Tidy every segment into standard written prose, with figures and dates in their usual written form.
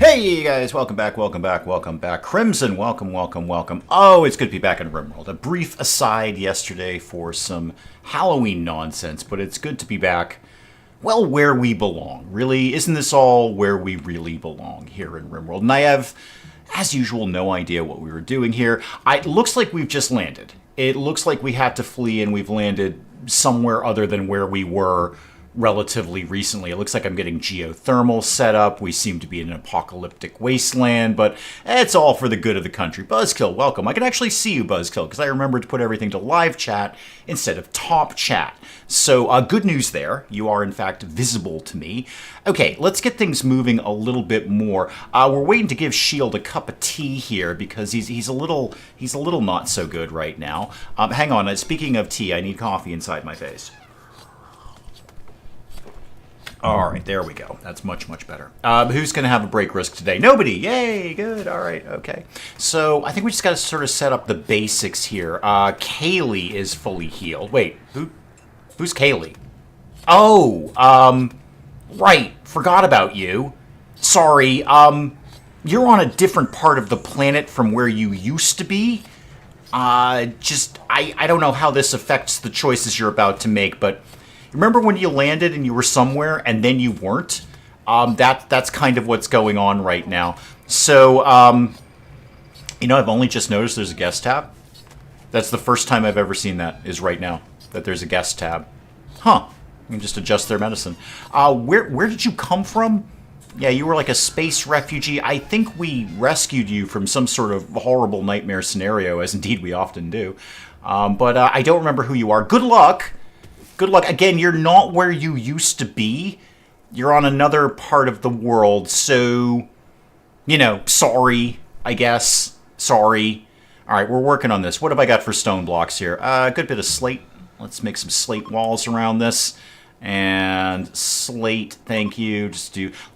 Hey guys, welcome back, welcome back, welcome back. Crimson, welcome, welcome, welcome. Oh, it's good to be back in RimWorld. A brief aside yesterday for some Halloween nonsense, but it's good to be back, well, where we belong. Really, isn't this all where we really belong here in RimWorld? And I have, as usual, no idea what we were doing here. It looks like we've just landed. It looks like we had to flee and we've landed somewhere other than where we were relatively recently. It looks like I'm getting geothermal set up. We seem to be in an apocalyptic wasteland, but it's all for the good of the country. Buzzkill, welcome. I can actually see you, Buzzkill, because I remembered to put everything to live chat instead of top chat. So good news there. You are, in fact, visible to me. Okay, let's get things moving a little bit more. We're waiting to give Shield a cup of tea here because he's a little not so good right now. Hang on. Speaking of tea, I need coffee inside my face. All right, there we go. That's much, much better. Who's going to have a break risk today? Nobody. Yay, good. All right, okay. So I think we just got to sort of set up the basics here. Kaylee is fully healed. Wait, who's Kaylee? Oh, right. Forgot about you. Sorry. You're on a different part of the planet from where you used to be. I don't know how this affects the choices you're about to make, but remember when you landed and you were somewhere and then you weren't? That's kind of what's going on right now. So, I've only just noticed there's a guest tab. That's the first time I've ever seen that, is right now, that there's a guest tab. Huh. You can just adjust their medicine. Where did you come from? Yeah, you were like a space refugee. I think we rescued you from some sort of horrible nightmare scenario, as indeed we often do. But I don't remember who you are. Good luck. Good luck. Again, you're not where you used to be. You're on another part of the world, so, sorry, I guess. Sorry. All right, we're working on this. What have I got for stone blocks here? A good bit of slate. Let's make some slate walls around this. And slate, thank you.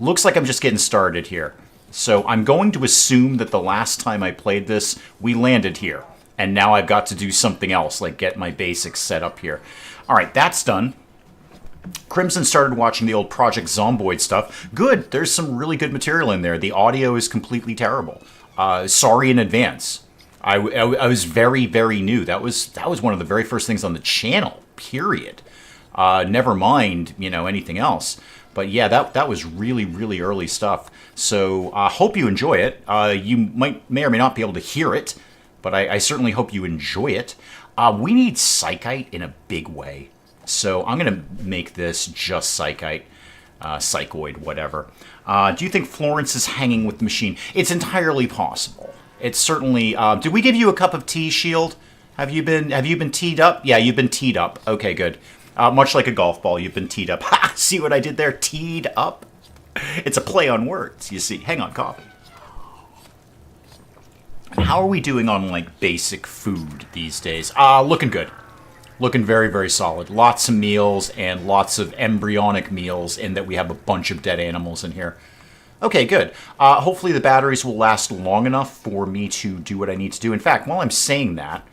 Looks like I'm just getting started here. So I'm going to assume that the last time I played this, we landed here. And now I've got to do something else, like get my basics set up here. All right, that's done. Crimson started watching the old Project Zomboid stuff. Good, there's some really good material in there. The audio is completely terrible. Sorry in advance. I was very, very new. That was one of the very first things on the channel, period. Never mind, anything else. But yeah, that was really, really early stuff. So I hope you enjoy it. You may or may not be able to hear it, but I certainly hope you enjoy it. We need Psychite in a big way. So I'm going to make this just Psychite, Psychoid, whatever. Do you think Florence is hanging with the machine? It's entirely possible. It's certainly... did we give you a cup of tea, Shield? Have you been teed up? Yeah, you've been teed up. Okay, good. Much like a golf ball, you've been teed up. Ha! See what I did there? Teed up? It's a play on words, you see. Hang on, coffee. How are we doing on, basic food these days? Looking good. Looking very, very solid. Lots of meals and lots of embryonic meals in that we have a bunch of dead animals in here. Okay, good. Hopefully the batteries will last long enough for me to do what I need to do. In fact, while I'm saying that,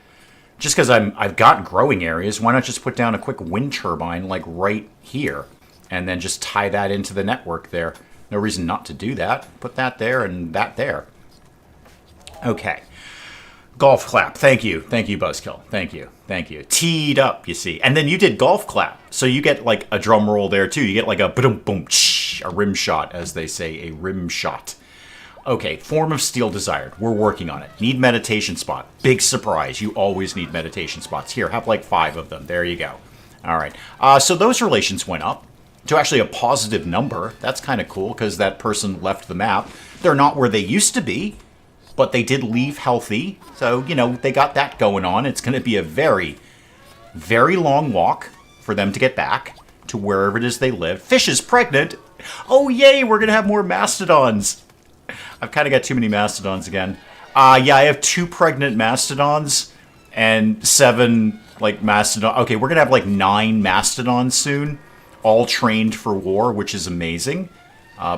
just because I've got growing areas, why not just put down a quick wind turbine, right here, and then just tie that into the network there? No reason not to do that. Put that there and that there. Okay. Golf clap. Thank you. Thank you, Buzzkill. Thank you. Thank you. Teed up, you see. And then you did golf clap. So you get, a drum roll there, too. You get, a boom, a rim shot, as they say, a rim shot. Okay, form of steel desired. We're working on it. Need meditation spot. Big surprise. You always need meditation spots. Here, have, 5 of them. There you go. All right. So those relations went up to actually a positive number. That's kind of cool, because that person left the map. They're not where they used to be. But they did leave healthy, so, they got that going on. It's going to be a very, very long walk for them to get back to wherever it is they live. Fish is pregnant. Oh, yay, we're going to have more mastodons. I've kind of got too many mastodons again. Yeah, I have 2 pregnant mastodons and 7, mastodon. Okay, we're going to have, 9 mastodons soon, all trained for war, which is amazing.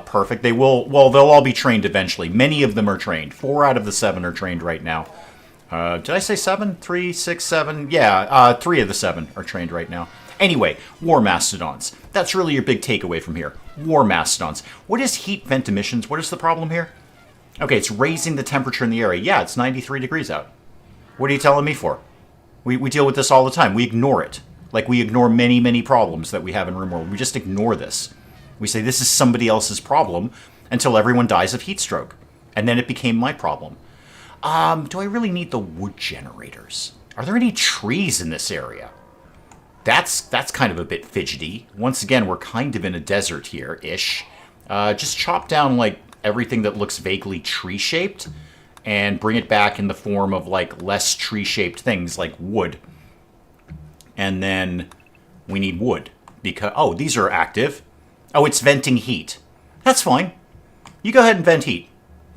Perfect. They'll all be trained eventually. Many of them are trained. 4 out of the 7 are trained right now. Did I say 7? 3, 6, 7? Yeah, 3 of the 7 are trained right now. Anyway, war mastodons. That's really your big takeaway from here. War mastodons. What is heat vent emissions? What is the problem here? Okay, it's raising the temperature in the area. Yeah, it's 93 degrees out. What are you telling me for? We deal with this all the time. We ignore it. Like we ignore many, many problems that we have in RimWorld. We just ignore this. We say this is somebody else's problem until everyone dies of heat stroke. And then it became my problem. Do I really need the wood generators? Are there any trees in this area? That's kind of a bit fidgety. Once again, we're kind of in a desert here-ish. Just chop down, like, everything that looks vaguely tree-shaped and bring it back in the form of, like, less tree-shaped things, like wood. And then we need wood. Because, oh, these are active. Oh, it's venting heat. That's fine. You go ahead and vent heat.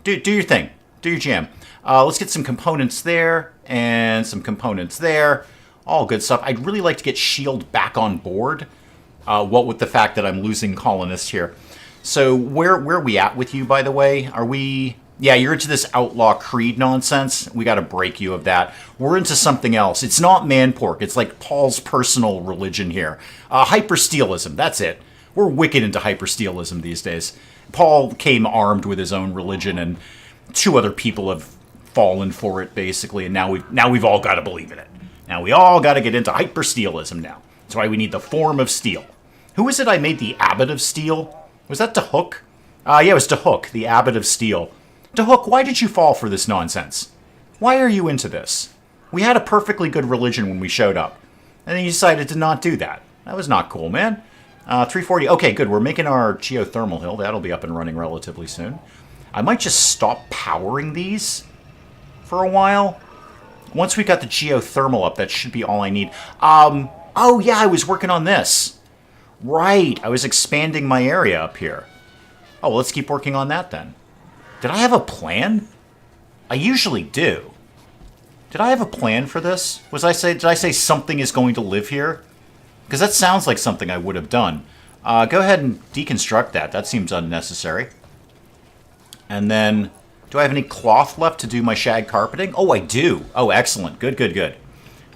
Do your thing. Do your jam. Let's get some components there and some components there. All good stuff. I'd really like to get Shield back on board. What with the fact that I'm losing colonists here. So where are we at with you, by the way? Are we... Yeah, you're into this Outlaw Creed nonsense. We got to break you of that. We're into something else. It's not man-pork. It's like Paul's personal religion here. Hyperstealism. That's it. We're wicked into hyperstealism these days. Paul came armed with his own religion, and 2 other people have fallen for it, basically, and now we've all got to believe in it. Now we all got to get into hyperstealism now. That's why we need the form of steel. Who is it I made the Abbot of Steel? Was that DeHook? Yeah, it was DeHook, the Abbot of Steel. DeHook, why did you fall for this nonsense? Why are you into this? We had a perfectly good religion when we showed up, and then you decided to not do that. That was not cool, man. 340. Okay, good. We're making our geothermal hill. That'll be up and running relatively soon. I might just stop powering these for a while. Once we got the geothermal up, that should be all I need. Oh, yeah, I was working on this. Right, I was expanding my area up here. Oh, well, let's keep working on that then. Did I have a plan? I usually do. Did I have a plan for this? Did I say something is going to live here? Because that sounds like something I would have done. Go ahead and deconstruct that. That seems unnecessary. And then, do I have any cloth left to do my shag carpeting? Oh, I do. Oh, excellent. Good, good, good.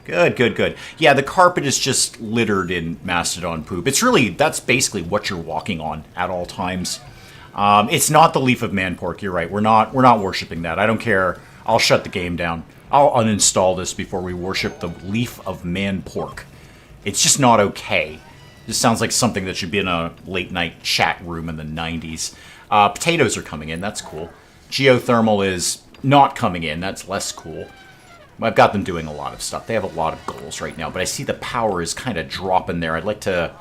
Good, good, good. Yeah, the carpet is just littered in mastodon poop. It's really, that's basically what you're walking on at all times. It's not the leaf of man-pork. You're right. We're not worshiping that. I don't care. I'll shut the game down. I'll uninstall this before we worship the leaf of man-pork. It's just not okay. This sounds like something that should be in a late-night chat room in the 90s. Potatoes are coming in. That's cool. Geothermal is not coming in. That's less cool. I've got them doing a lot of stuff. They have a lot of goals right now, but I see the power is kind of dropping there. I'd like to...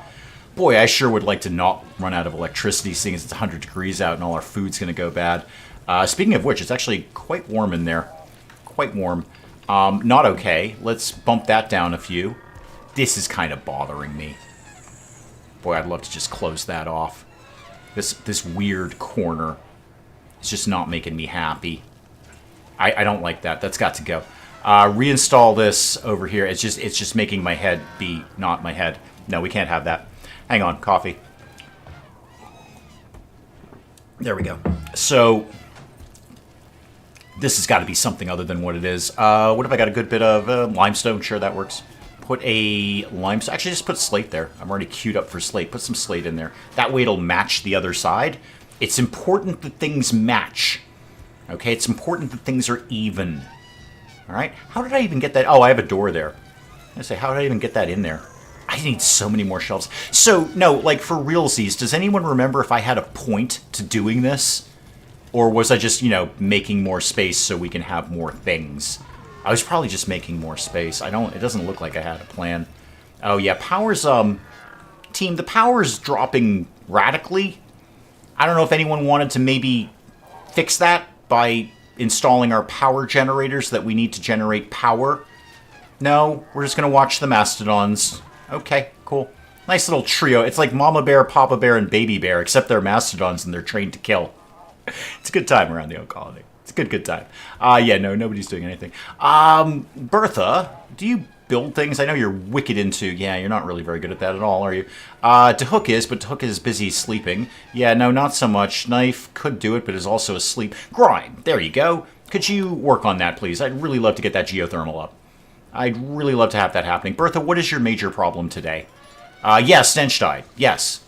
Boy, I sure would like to not run out of electricity, seeing as it's 100 degrees out and all our food's going to go bad. Speaking of which, it's actually quite warm in there. Quite warm. Not okay. Let's bump that down a few. This is kind of bothering me. Boy, I'd love to just close that off. This weird corner is just not making me happy. I don't like that. That's got to go. Reinstall this over here. It's just making my head be not my head. No, we can't have that. Hang on, coffee. There we go. So this has got to be something other than what it is. What if I got a good bit of limestone? Sure, that works. Put a limestone. Actually, just put slate there. I'm already queued up for slate. Put some slate in there. That way it'll match the other side. It's important that things match. Okay, it's important that things are even. All right. How did I even get that? Oh, I have a door there. I say, how did I even get that in there? I need so many more shelves. So, no, like for realsies, does anyone remember if I had a point to doing this? Or was I just, making more space so we can have more things? I was probably just making more space. It doesn't look like I had a plan. Oh, yeah, power's, team, the power's dropping radically. I don't know if anyone wanted to maybe fix that by installing our power generators that we need to generate power. No, we're just going to watch the mastodons. Okay, cool. Nice little trio. It's like Mama Bear, Papa Bear, and Baby Bear, except they're mastodons and they're trained to kill. It's a good time around the old colony. It's a good time. Yeah, no, nobody's doing anything. Bertha, do you build things? I know you're wicked into... Yeah, you're not really very good at that at all, are you? DeHook is, but DeHook is busy sleeping. Yeah, no, not so much. Knife could do it, but is also asleep. Grime, there you go. Could you work on that, please? I'd really love to get that geothermal up. I'd really love to have that happening. Bertha, what is your major problem today? Yes, Stench died. Yes.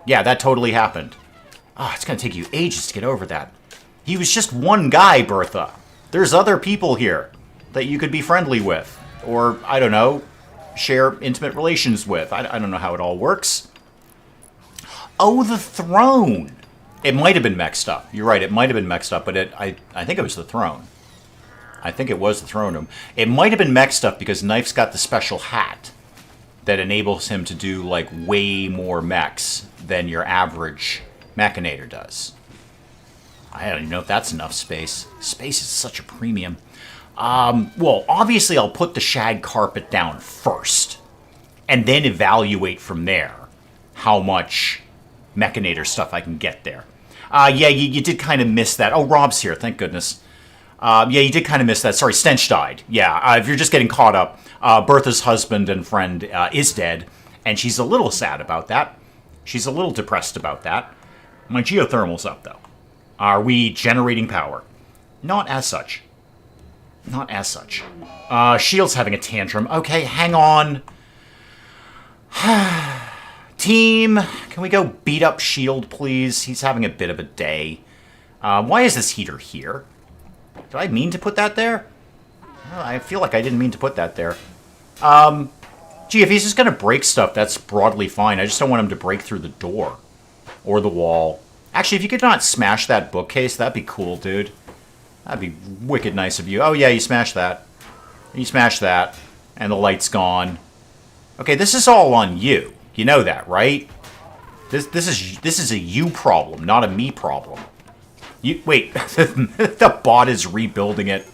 Yeah, that totally happened. Ah, it's gonna take you ages to get over that. He was just one guy, Bertha. There's other people here that you could be friendly with. Or, I don't know, share intimate relations with. I don't know how it all works. Oh, the throne. It might have been mixed up. You're right, it might have been mixed up, but I think it was the throne. I think it was the throne room. It might have been mixed up because Knife's got the special hat that enables him to do, like, way more mechs than your average Mechanator does. I don't even know if that's enough space. Space is such a premium. Well, obviously I'll put the shag carpet down first, and then evaluate from there how much Mechanator stuff I can get there. Yeah, you did kind of miss that. Oh, Rob's here, thank goodness. Yeah, you did kind of miss that. Sorry, Stench died. Yeah, if you're just getting caught up, Bertha's husband and friend is dead, and she's a little sad about that. She's a little depressed about that. My geothermal's up, though. Are we generating power? Not as such. Not as such. Shield's having a tantrum. Okay, hang on. Team, can we go beat up Shield, please? He's having a bit of a day. Why is this heater here? Did I mean to put that there? I feel like I didn't mean to put that there. Gee, if he's just going to break stuff, that's broadly fine. I just don't want him to break through the door. Or the wall. Actually, if you could not smash that bookcase, that'd be cool, dude. That'd be wicked nice of you. Oh, yeah, you smashed that. You smashed that. And the light's gone. Okay, this is all on you. You know that, right? This is a you problem, not a me problem. Wait, the bot is rebuilding it.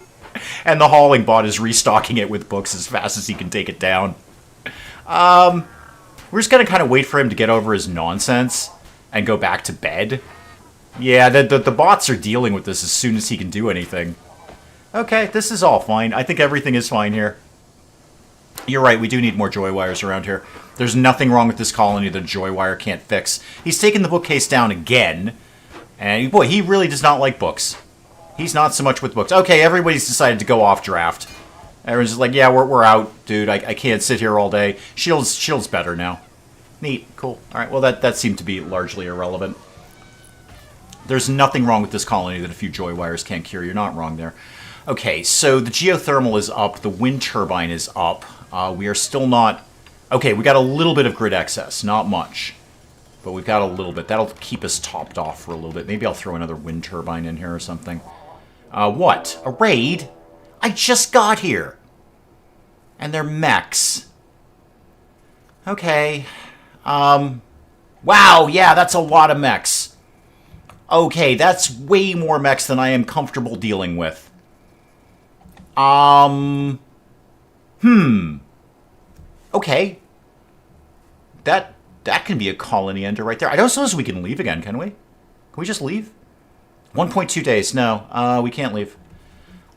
And the hauling bot is restocking it with books as fast as he can take it down. We're just going to kind of wait for him to get over his nonsense and go back to bed. Yeah, the bots are dealing with this as soon as he can do anything. Okay, this is all fine. I think everything is fine here. You're right, we do need more joy wires around here. There's nothing wrong with this colony that a joy wire can't fix. He's taken the bookcase down again. And, boy, he really does not like books. He's not so much with books. Okay, everybody's decided to go off draft. Everyone's just like, yeah, we're out, dude. I can't sit here all day. Shield's better now. Neat. Cool. All right, well, that seemed to be largely irrelevant. There's nothing wrong with this colony that a few joy wires can't cure. You're not wrong there. Okay, so the geothermal is up. The wind turbine is up. We are still not... Okay, we got a little bit of grid excess. Not much. But we've got a little bit. That'll keep us topped off for a little bit. Maybe I'll throw another wind turbine in here or something. What? A raid? I just got here. And they're mechs. Okay. Wow, yeah, that's a lot of mechs. Okay, that's way more mechs than I am comfortable dealing with. Okay. That can be a colony ender right there. I don't suppose we can leave again, can we? Can we just leave? 1.2 days. No, we can't leave.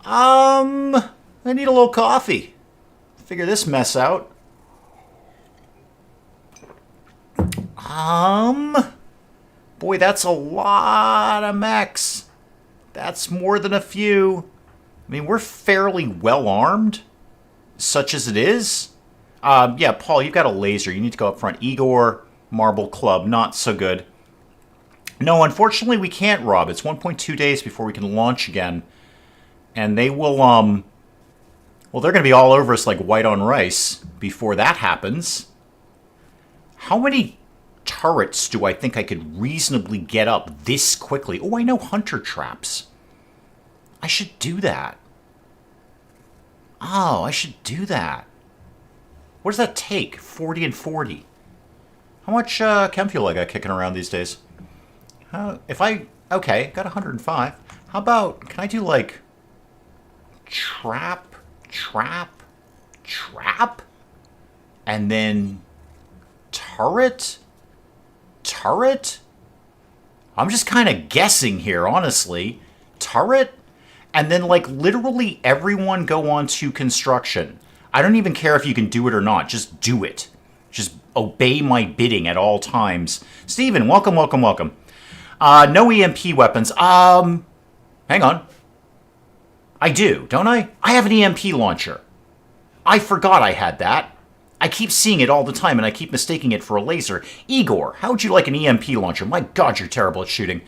I need a little coffee. Figure this mess out. Boy, that's a lot of mechs. That's more than a few. I mean, we're fairly well armed, such as it is. Yeah, Paul, you've got a laser. You need to go up front. Igor, Marble Club, not so good. No, unfortunately, we can't, Rob. It's 1.2 days before we can launch again. And they will, well, they're going to be all over us like white on rice before that happens. How many turrets do I think I could reasonably get up this quickly? Oh, I know hunter traps. I should do that. Oh, I should do that. What does that take? 40 and 40. How much chem fuel I got kicking around these days? Okay, got 105. How about, can I do like trap, and then turret? I'm just kind of guessing here, honestly. Turret? And then, like, literally everyone go on to construction. I don't even care if you can do it or not. Just do it. Just obey my bidding at all times. Steven, welcome. No EMP weapons. Hang on. I do, don't I? I have an EMP launcher. I forgot I had that. I keep seeing it all the time, and I keep mistaking it for a laser. Igor, how would you like an EMP launcher? My God, you're terrible at shooting.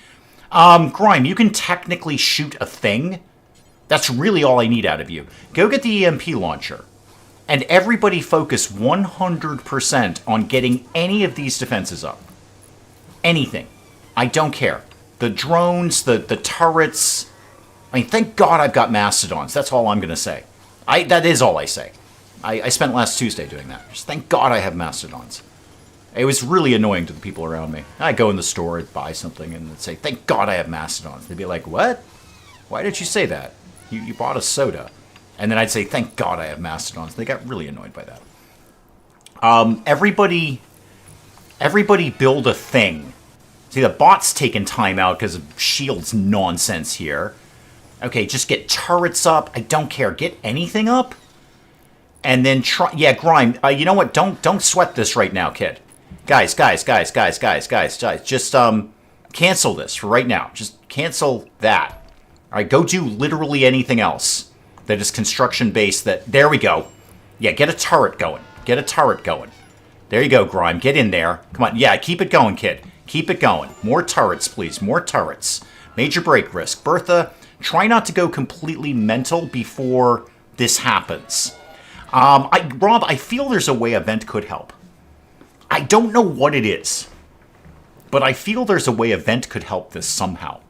Grime, you can technically shoot a thing. That's really all I need out of you. Go get the EMP launcher. And everybody focus 100% on getting any of these defenses up. Anything. I don't care. The drones, the turrets. I mean, thank God I've got mastodons. That's all I'm going to say. That is all I say. I spent last Tuesday doing that. Just thank God I have mastodons. It was really annoying to the people around me. I'd go in the store, I'd buy something, and they'd say, thank God I have mastodons. They'd be like, what? Why did you say that? You bought a soda. And then I'd say, thank God I have mastodons. They got really annoyed by that. Everybody build a thing. See, the bot's taking time out because of Shield's nonsense here. Okay, just get turrets up. I don't care. Get anything up. And then try... Yeah, Grime, you know what? Don't sweat this right now, kid. Guys. Just, cancel this for right now. Just cancel that. All right, go do literally anything else that is construction-based that... There we go. Yeah, get a turret going. Get a turret going. There you go, Grime. Get in there. Come on. Yeah, keep it going, kid. Keep it going. More turrets, please. More turrets. Major break risk. Bertha, try not to go completely mental before this happens. Rob, I feel there's a way a vent could help. I don't know what it is, but I feel there's a way a vent could help this somehow.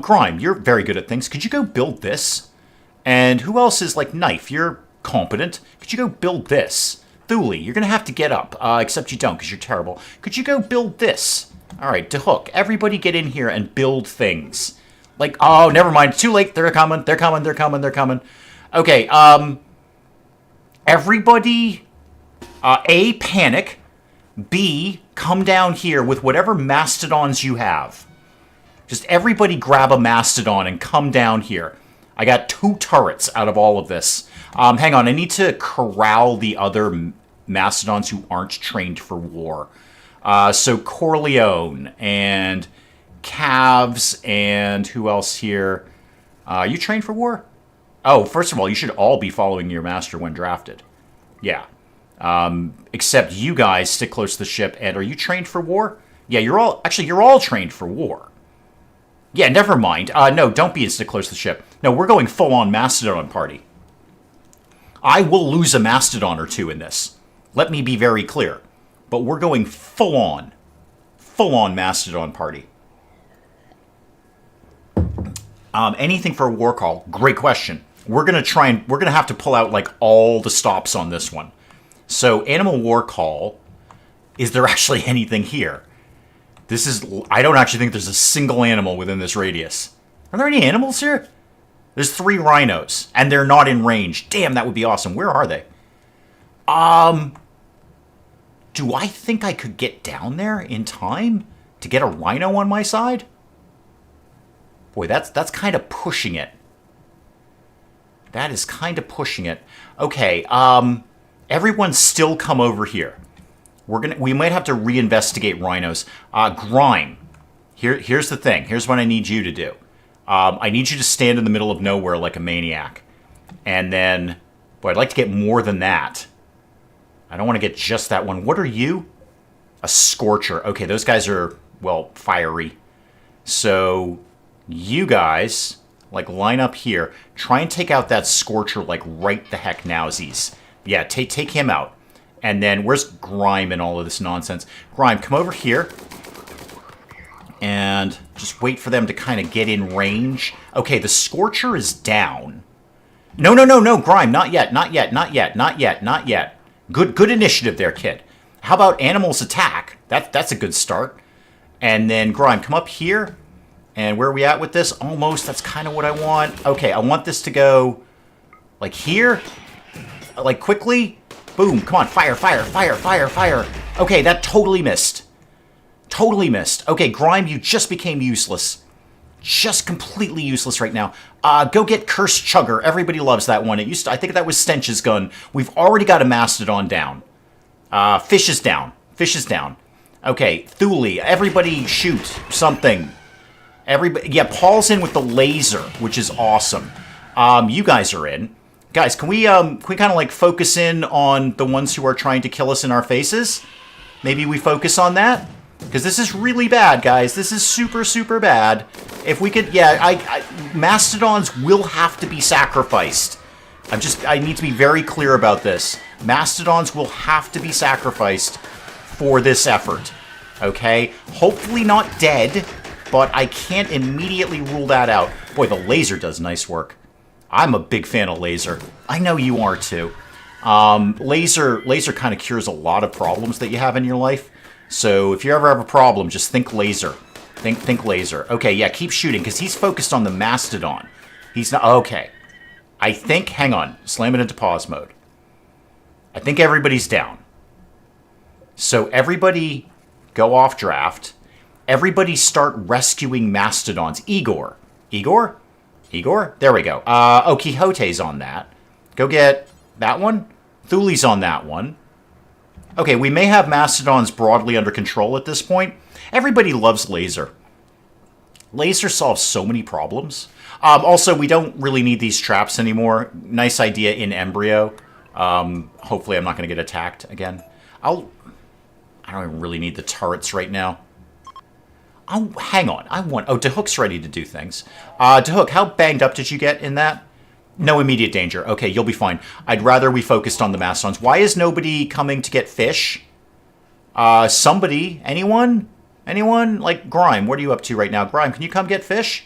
Grime, you're very good at things. Could you go build this? And who else is like Knife? You're competent. Could you go build this? Thule, you're going to have to get up, except you don't because you're terrible. Could you go build this? All right, DeHook, everybody get in here and build things. Like, oh, never mind. Too late. They're coming. Okay, everybody, A, panic. B, come down here with whatever mastodons you have. Just everybody grab a mastodon and come down here. I got 2 turrets out of all of this. Hang on, I need to corral the other mastodons who aren't trained for war. So Corleone and Calves and who else here? You trained for war? Oh, first of all, you should all be following your master when drafted. Yeah. Except you guys stick close to the ship. And are you trained for war? Yeah, you're all trained for war. Yeah, never mind. No, don't be stick close to the ship. No, we're going full-on Mastodon party. I will lose a Mastodon or 2 in this. Let me be very clear. But we're going full-on Mastodon party. Anything for a war call? Great question. We're gonna have to pull out like all the stops on this one. So, animal war call. Is there actually anything here? I don't actually think there's a single animal within this radius. Are there any animals here? There's 3 rhinos, and they're not in range. Damn, that would be awesome. Where are they? Do I think I could get down there in time to get a rhino on my side? Boy, that's kind of pushing it. That is kind of pushing it. Okay, everyone still come over here. We might have to reinvestigate rhinos. Grime. Here's the thing. Here's what I need you to do. I need you to stand in the middle of nowhere like a maniac. And then... Boy, I'd like to get more than that. I don't want to get just that one. What are you? A Scorcher. Okay, those guys are, well, fiery. So, you guys, like, line up here. Try and take out that Scorcher, like, right the heck nowsies. Yeah, take him out. And then, where's Grime and all of this nonsense? Grime, come over here. And just wait for them to kind of get in range. Okay, the Scorcher is down. No, Grime, not yet. Good initiative there, kid. How about Animals Attack? That's a good start. And then, Grime, come up here. And where are we at with this? Almost, that's kind of what I want. Okay, I want this to go, like, here. Like, quickly. Boom, come on, fire. Okay, that totally missed. Okay, Grime, you just became useless. Just completely useless right now. Go get Curse Chugger. Everybody loves that one. I think that was Stench's gun. We've already got a Mastodon down. Fish is down. Okay, Thule, everybody shoot something. Everybody, yeah, Paul's in with the laser, which is awesome. You guys are in. Guys, can we kind of like focus in on the ones who are trying to kill us in our faces? Maybe we focus on that? Because this is really bad, guys. This is super, super bad. If we could, yeah, Mastodons will have to be sacrificed. I need to be very clear about this. Mastodons will have to be sacrificed for this effort. Okay? Hopefully not dead, but I can't immediately rule that out. Boy, the laser does nice work. I'm a big fan of laser. I know you are too. Laser kind of cures a lot of problems that you have in your life. So if you ever have a problem, just think laser. Think laser. Okay, yeah, keep shooting, because he's focused on the Mastodon. He's not... Okay. I think... Hang on. Slam it into pause mode. I think everybody's down. So everybody go off draft. Everybody start rescuing Mastodons. Igor? There we go. Oh, Quixote's on that. Go get that one. Thuli's on that one. Okay, we may have Mastodons broadly under control at this point. Everybody loves laser. Laser solves so many problems. Also, we don't really need these traps anymore. Nice idea in embryo. Hopefully I'm not going to get attacked again. I don't even really need the turrets right now. Oh, hang on. Oh, DeHook's ready to do things. DeHook, how banged up did you get in that? No immediate danger. Okay, you'll be fine. I'd rather we focused on the Mastodons. Why is nobody coming to get fish? Somebody? Anyone? Anyone? Like, Grime, what are you up to right now? Grime, can you come get fish?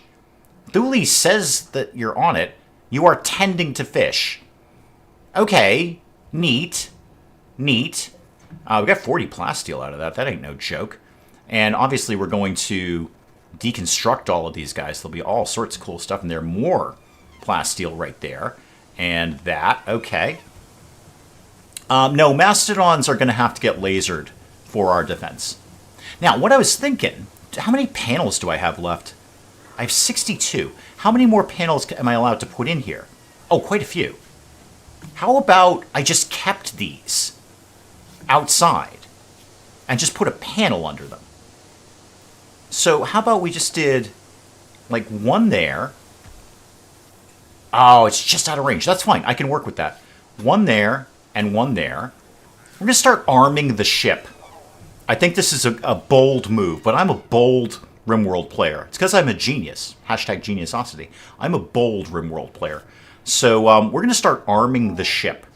Thuli says that you're on it. You are tending to fish. Okay. Neat. We got 40 plasteel out of that. That ain't no joke. And obviously we're going to deconstruct all of these guys. There'll be all sorts of cool stuff in there. More plasteel right there. And that. Okay. No, Mastodons are going to have to get lasered for our defense. Now, what I was thinking, how many panels do I have left? I have 62. How many more panels am I allowed to put in here? Oh, quite a few. How about I just kept these outside and just put a panel under them? So how about we just did like one there. Oh, it's just out of range. That's fine. I can work with that. One there and one there. We're going to start arming the ship. I think this is a bold move, but I'm a bold RimWorld player. It's because I'm a genius. Hashtag geniusosity. I'm a bold RimWorld player. So we're going to start arming the ship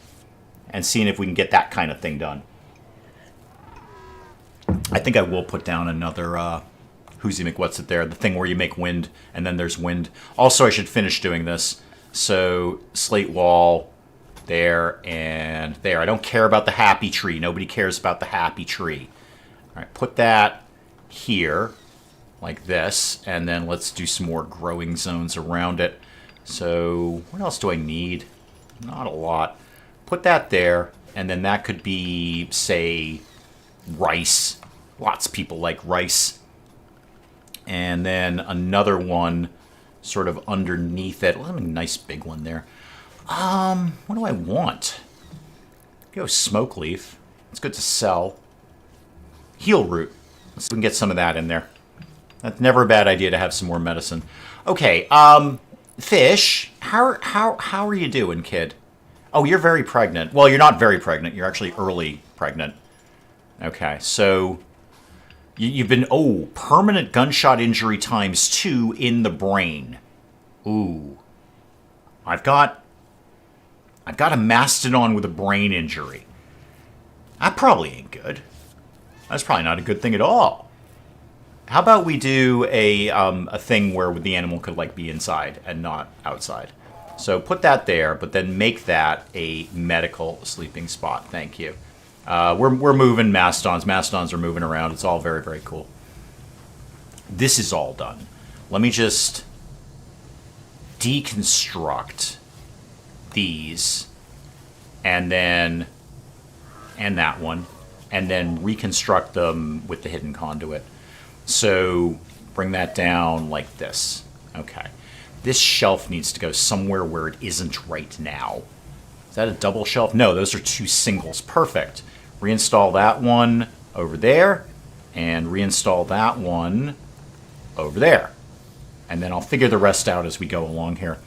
and seeing if we can get that kind of thing done. I think I will put down another Who's-He McWhat's-It there, the thing where you make wind and then there's wind. Also, I should finish doing this. So slate wall there and there. I don't care about the happy tree. Nobody cares about the happy tree. All right, put that here like this, and then let's do some more growing zones around it. So what else do I need? Not a lot. Put that there, and then that could be, say, rice. Lots of people like rice. And then another one sort of underneath it. Well, a nice big one there. What do I want? Go smoke leaf. It's good to sell. Heal root. Let's see if we can get some of that in there. That's never a bad idea to have some more medicine. Okay, fish. How are you doing, kid? Oh, you're very pregnant. Well, you're not very pregnant. You're actually early pregnant. Okay, so you've been, permanent gunshot injury ×2 in the brain. Ooh. I've got a mastodon with a brain injury. That probably ain't good. That's probably not a good thing at all. How about we do a thing where the animal could like be inside and not outside? So put that there, but then make that a medical sleeping spot. Thank you. We're moving mastodons. Mastodons are moving around. It's all very, very cool. This is all done. Let me just deconstruct these and then that one, and then reconstruct them with the hidden conduit. So bring that down like this. Okay. This shelf needs to go somewhere where it isn't right now. Is that a double shelf? No, those are two singles. Perfect. Reinstall that one over there, and reinstall that one over there. And then I'll figure the rest out as we go along here.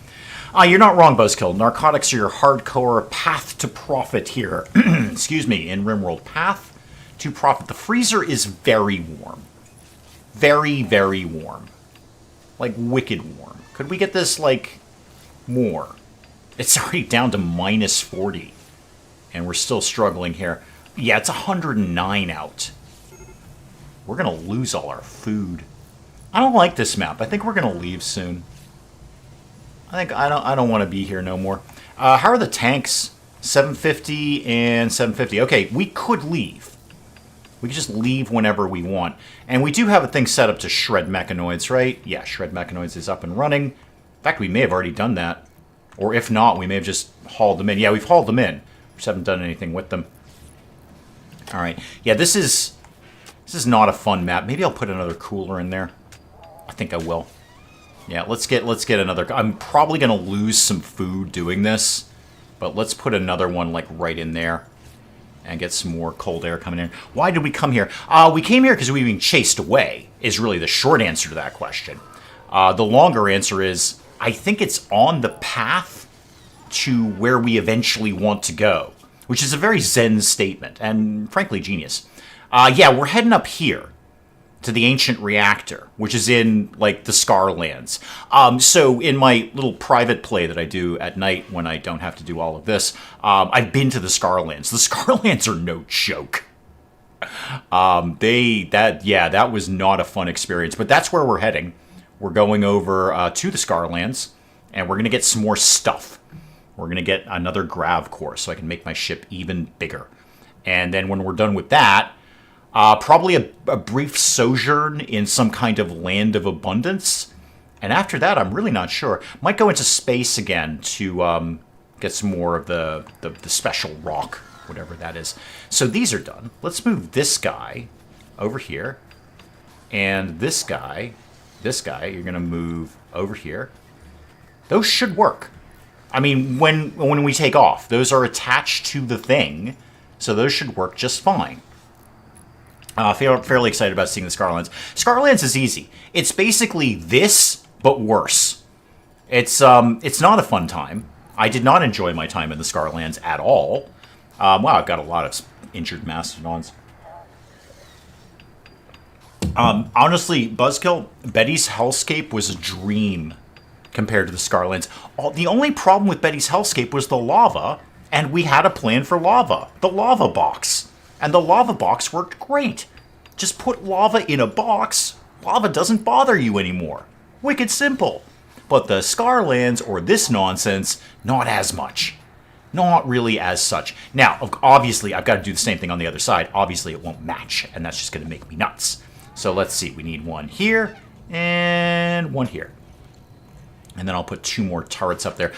You're not wrong, Buzzkill. Narcotics are your hardcore path to profit here. Excuse me, in RimWorld. Path to profit. The freezer is very warm. Very, very warm. Like, wicked warm. Could we get this, like, more? It's already down to minus 40. And we're still struggling here. Yeah, it's 109 out. We're going to lose all our food. I don't like this map. I think we're going to leave soon. I don't want to be here no more. How are the tanks? 750 and 750. Okay, we could leave. We can just leave whenever we want. And we do have a thing set up to shred mechanoids, right? Yeah, shred mechanoids is up and running. In fact, we may have already done that. Or if not, we may have just hauled them in. Yeah, we've hauled them in. We just haven't done anything with them. All right. Yeah, this is not a fun map. Maybe I'll put another cooler in there. I think I will. Yeah, let's get another. I'm probably going to lose some food doing this, but let's put another one like right in there and get some more cold air coming in. Why did we come here? We came here because we were being chased away, is really the short answer to that question. The longer answer is, I think it's on the path to where we eventually want to go, which is a very Zen statement, and frankly, genius. Yeah, we're heading up here to the ancient reactor, which is in, like, the Scarlands. So in my little private play that I do at night when I don't have to do all of this, I've been to the Scarlands. The Scarlands are no joke. That was not a fun experience, but that's where we're heading. We're going over to the Scarlands, and we're going to get some more stuff. We're going to get another grav core so I can make my ship even bigger. And then when we're done with that, probably a brief sojourn in some kind of land of abundance. And after that, I'm really not sure. Might go into space again to get some more of the special rock, whatever that is. So these are done. Let's move this guy over here. And this guy, you're going to move over here. Those should work. I mean, when we take off, those are attached to the thing. So those should work just fine. Fairly excited about seeing the Scarlands. Scarlands is easy. It's basically this, but worse. It's not a fun time. I did not enjoy my time in the Scarlands at all. Wow, I've got a lot of injured mastodons. Honestly, Buzzkill, Betty's Hellscape was a dream compared to the Scarlands. The only problem with Betty's Hellscape was the lava, and we had a plan for lava. The lava box. And the lava box worked great. Just put lava in a box. Lava doesn't bother you anymore. Wicked simple. But the Scarlands, or this nonsense, not as much. Not really as such. Now, obviously, I've got to do the same thing on the other side. Obviously, it won't match, and that's just going to make me nuts. So let's see. We need one here, and one here. And then I'll put 2 more turrets up there.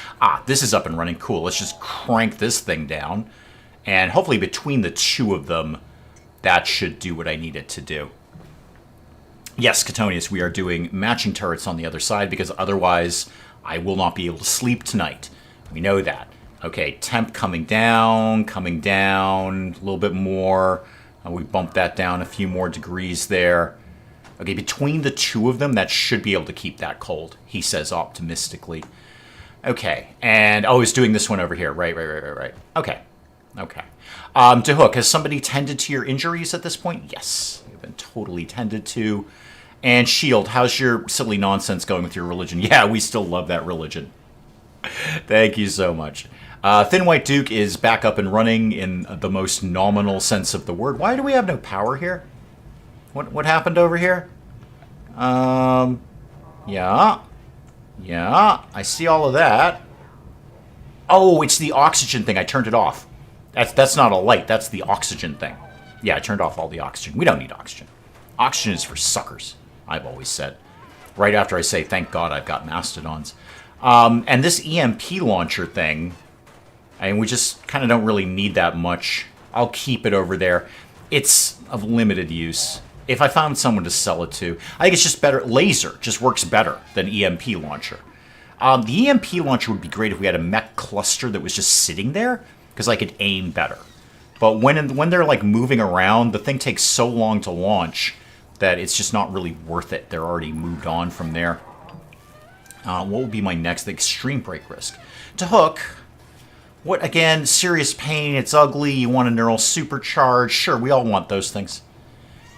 This is up and running. Cool. Let's just crank this thing down. And hopefully between the 2 of them, that should do what I need it to do. Yes, Catonius, we are doing matching turrets on the other side because otherwise I will not be able to sleep tonight. We know that. Okay, temp coming down, a little bit more. We bumped that down a few more degrees there. Okay, between the 2 of them, that should be able to keep that cold, he says optimistically. Okay, and it's doing this one over here. Right. Okay. DeHook, has somebody tended to your injuries at this point? Yes, you've been totally tended to. And Shield, how's your silly nonsense going with your religion? Yeah, we still love that religion. Thank you so much. Thin White Duke is back up and running in the most nominal sense of the word. Why do we have no power here? What happened over here? Yeah, I see all of that. Oh, it's the oxygen thing. I turned it off. That's not a light. That's the oxygen thing. Yeah, I turned off all the oxygen. We don't need oxygen. Oxygen is for suckers, I've always said. Right after I say, thank God I've got mastodons. And this EMP launcher thing, we just kind of don't really need that much. I'll keep it over there. It's of limited use. If I found someone to sell it to, I think it's just better. Laser just works better than EMP launcher. The EMP launcher would be great if we had a mech cluster that was just sitting there, because I could aim better. But when they're like moving around, the thing takes so long to launch that it's just not really worth it. They're already moved on from there. What would be my next extreme break risk? To hook. What, again, serious pain, it's ugly, you want a neural supercharge. Sure, we all want those things.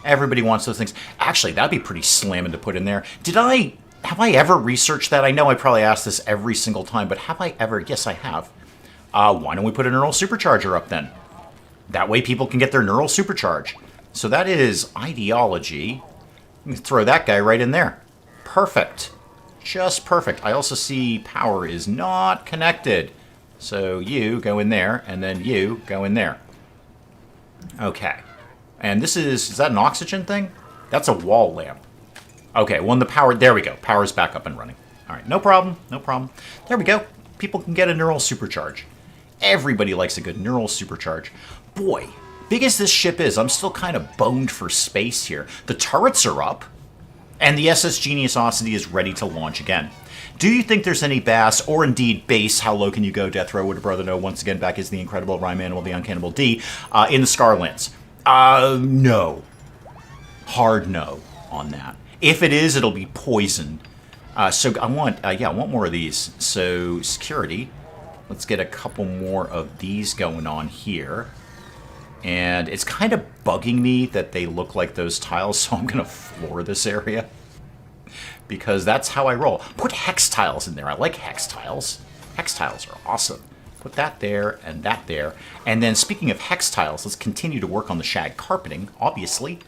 Everybody wants those things. Actually, that'd be pretty slamming to put in there. Have I ever researched that? I know I probably ask this every single time, but have I ever? Yes, I have. Why don't we put a neural supercharger up then? That way people can get their neural supercharge. So that is ideology. You can throw that guy right in there. Perfect. Just perfect. I also see power is not connected. So you go in there, and then you go in there. Okay. And this is that an oxygen thing? That's a wall lamp. Okay, well, the power, there we go. Power's back up and running. All right, no problem, no problem. There we go. People can get a neural supercharge. Everybody likes a good neural supercharge. Boy, big as this ship is, I'm still kind of boned for space here. The turrets are up, and the SS Geniusosity is ready to launch again. Do you think there's any bass, or indeed base, how low can you go, Death Row, would a brother know, once again, back is the incredible Rhyme Animal, the uncannibal D, in the Scarlands? No. Hard no on that. If it is, it'll be poisoned. So I want more of these. So security, let's get a couple more of these going on here. And it's kind of bugging me that they look like those tiles, so I'm going to floor this area. Because that's how I roll. Put hex tiles in there. I like hex tiles. Hex tiles are awesome. Put that there and that there. And then speaking of hex tiles, let's continue to work on the shag carpeting, obviously.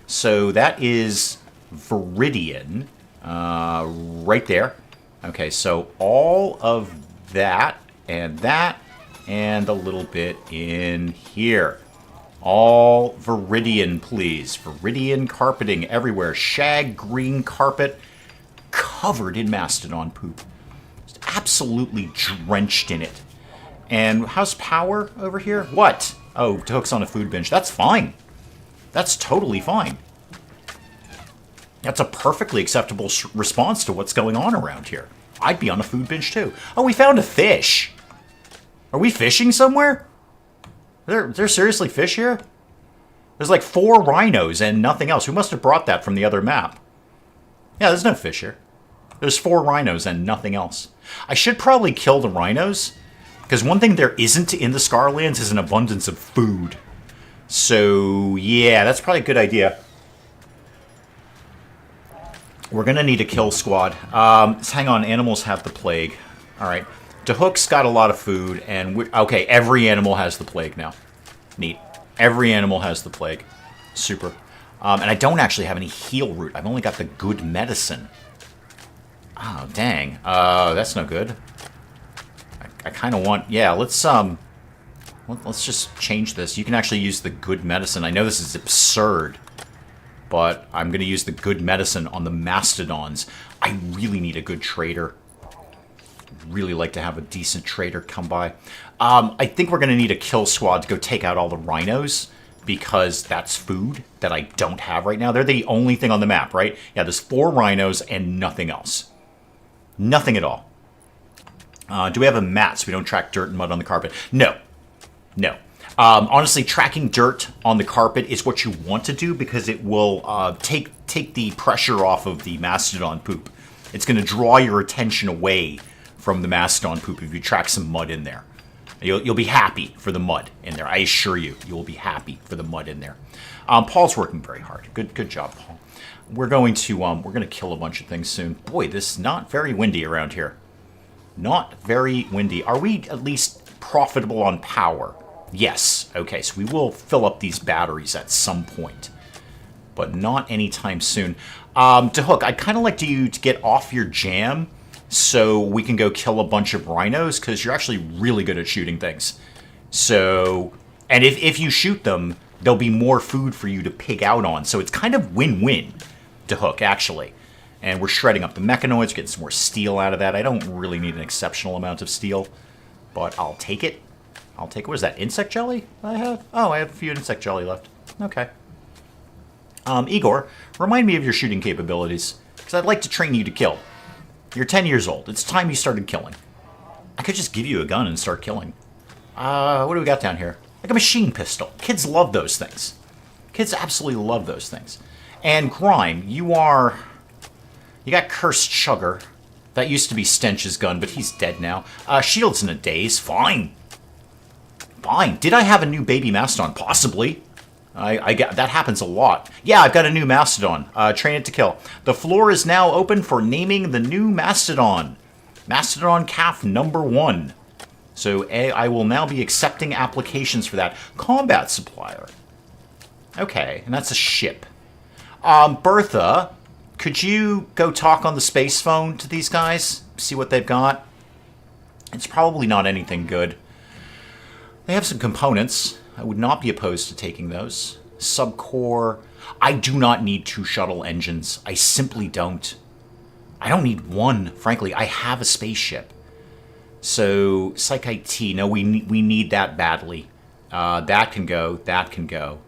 So that is Viridian right there. Okay, so all of that and a little bit in here. All Viridian, please. Viridian carpeting everywhere. Shag green carpet covered in mastodon poop. Just absolutely drenched in it. And how's power over here? What? Oh, Hook's on a food binge. That's fine. That's totally fine. That's a perfectly acceptable response to what's going on around here. I'd be on a food binge too. Oh, we found a fish. Are we fishing somewhere? There's seriously fish here? There's like 4 rhinos and nothing else. Who must have brought that from the other map? Yeah, there's no fish here. There's 4 rhinos and nothing else. I should probably kill the rhinos, because one thing there isn't in the Scarlands is an abundance of food. So, yeah, that's probably a good idea. We're going to need a kill squad. Hang on, animals have the plague. All right. DeHook's got a lot of food, and okay, every animal has the plague now. Neat. Every animal has the plague. Super. And I don't actually have any heal root. I've only got the good medicine. Oh, dang. That's no good. I kind of want... Yeah, let's just change this. You can actually use the good medicine. I know this is absurd, but I'm going to use the good medicine on the mastodons. I really need a good trader. Really like to have a decent trader come by. I think we're going to need a kill squad to go take out all the rhinos, because that's food that I don't have right now. They're the only thing on the map, right? Yeah, there's 4 rhinos and nothing else. Nothing at all. Do we have a mat so we don't track dirt and mud on the carpet? No. No. Honestly, tracking dirt on the carpet is what you want to do, because it will take the pressure off of the mastodon poop. It's going to draw your attention away from the mastodon poop if you track some mud in there. You'll be happy for the mud in there. I assure you, you will be happy for the mud in there. Paul's working very hard. Good job, Paul. We're going to kill a bunch of things soon. Boy, this is not very windy around here. Not very windy. Are we at least profitable on power? Yes. Okay, so we will fill up these batteries at some point, but not anytime soon. DeHook, I'd kind of like you to get off your jam so we can go kill a bunch of rhinos, because you're actually really good at shooting things. So, and if you shoot them, there'll be more food for you to pig out on. So it's kind of win-win to Hook, actually. And we're shredding up the mechanoids, getting some more steel out of that. I don't really need an exceptional amount of steel, but I'll take it. I'll take, what is that, insect jelly I have? Oh, I have a few insect jelly left. Okay. Igor, remind me of your shooting capabilities, because I'd like to train you to kill. You're 10 years old. It's time you started killing. I could just give you a gun and start killing. What do we got down here? Like a machine pistol. Kids love those things. Kids absolutely love those things. And Grime, you got cursed sugar. That used to be Stench's gun, but he's dead now. Shield's in a daze. Fine. Fine. Did I have a new baby Mastodon? Possibly. That happens a lot. Yeah, I've got a new Mastodon. Train it to kill. The floor is now open for naming the new Mastodon. Mastodon Calf number 1. So I will now be accepting applications for that. Combat supplier. Okay, and that's a ship. Bertha, could you go talk on the space phone to these guys? See what they've got? It's probably not anything good. They have some components. I would not be opposed to taking those. Subcore. I do not need 2 shuttle engines. I simply don't. I don't need 1, frankly. I have a spaceship. So, Psych IT. No, we need that badly. That can go. That can go.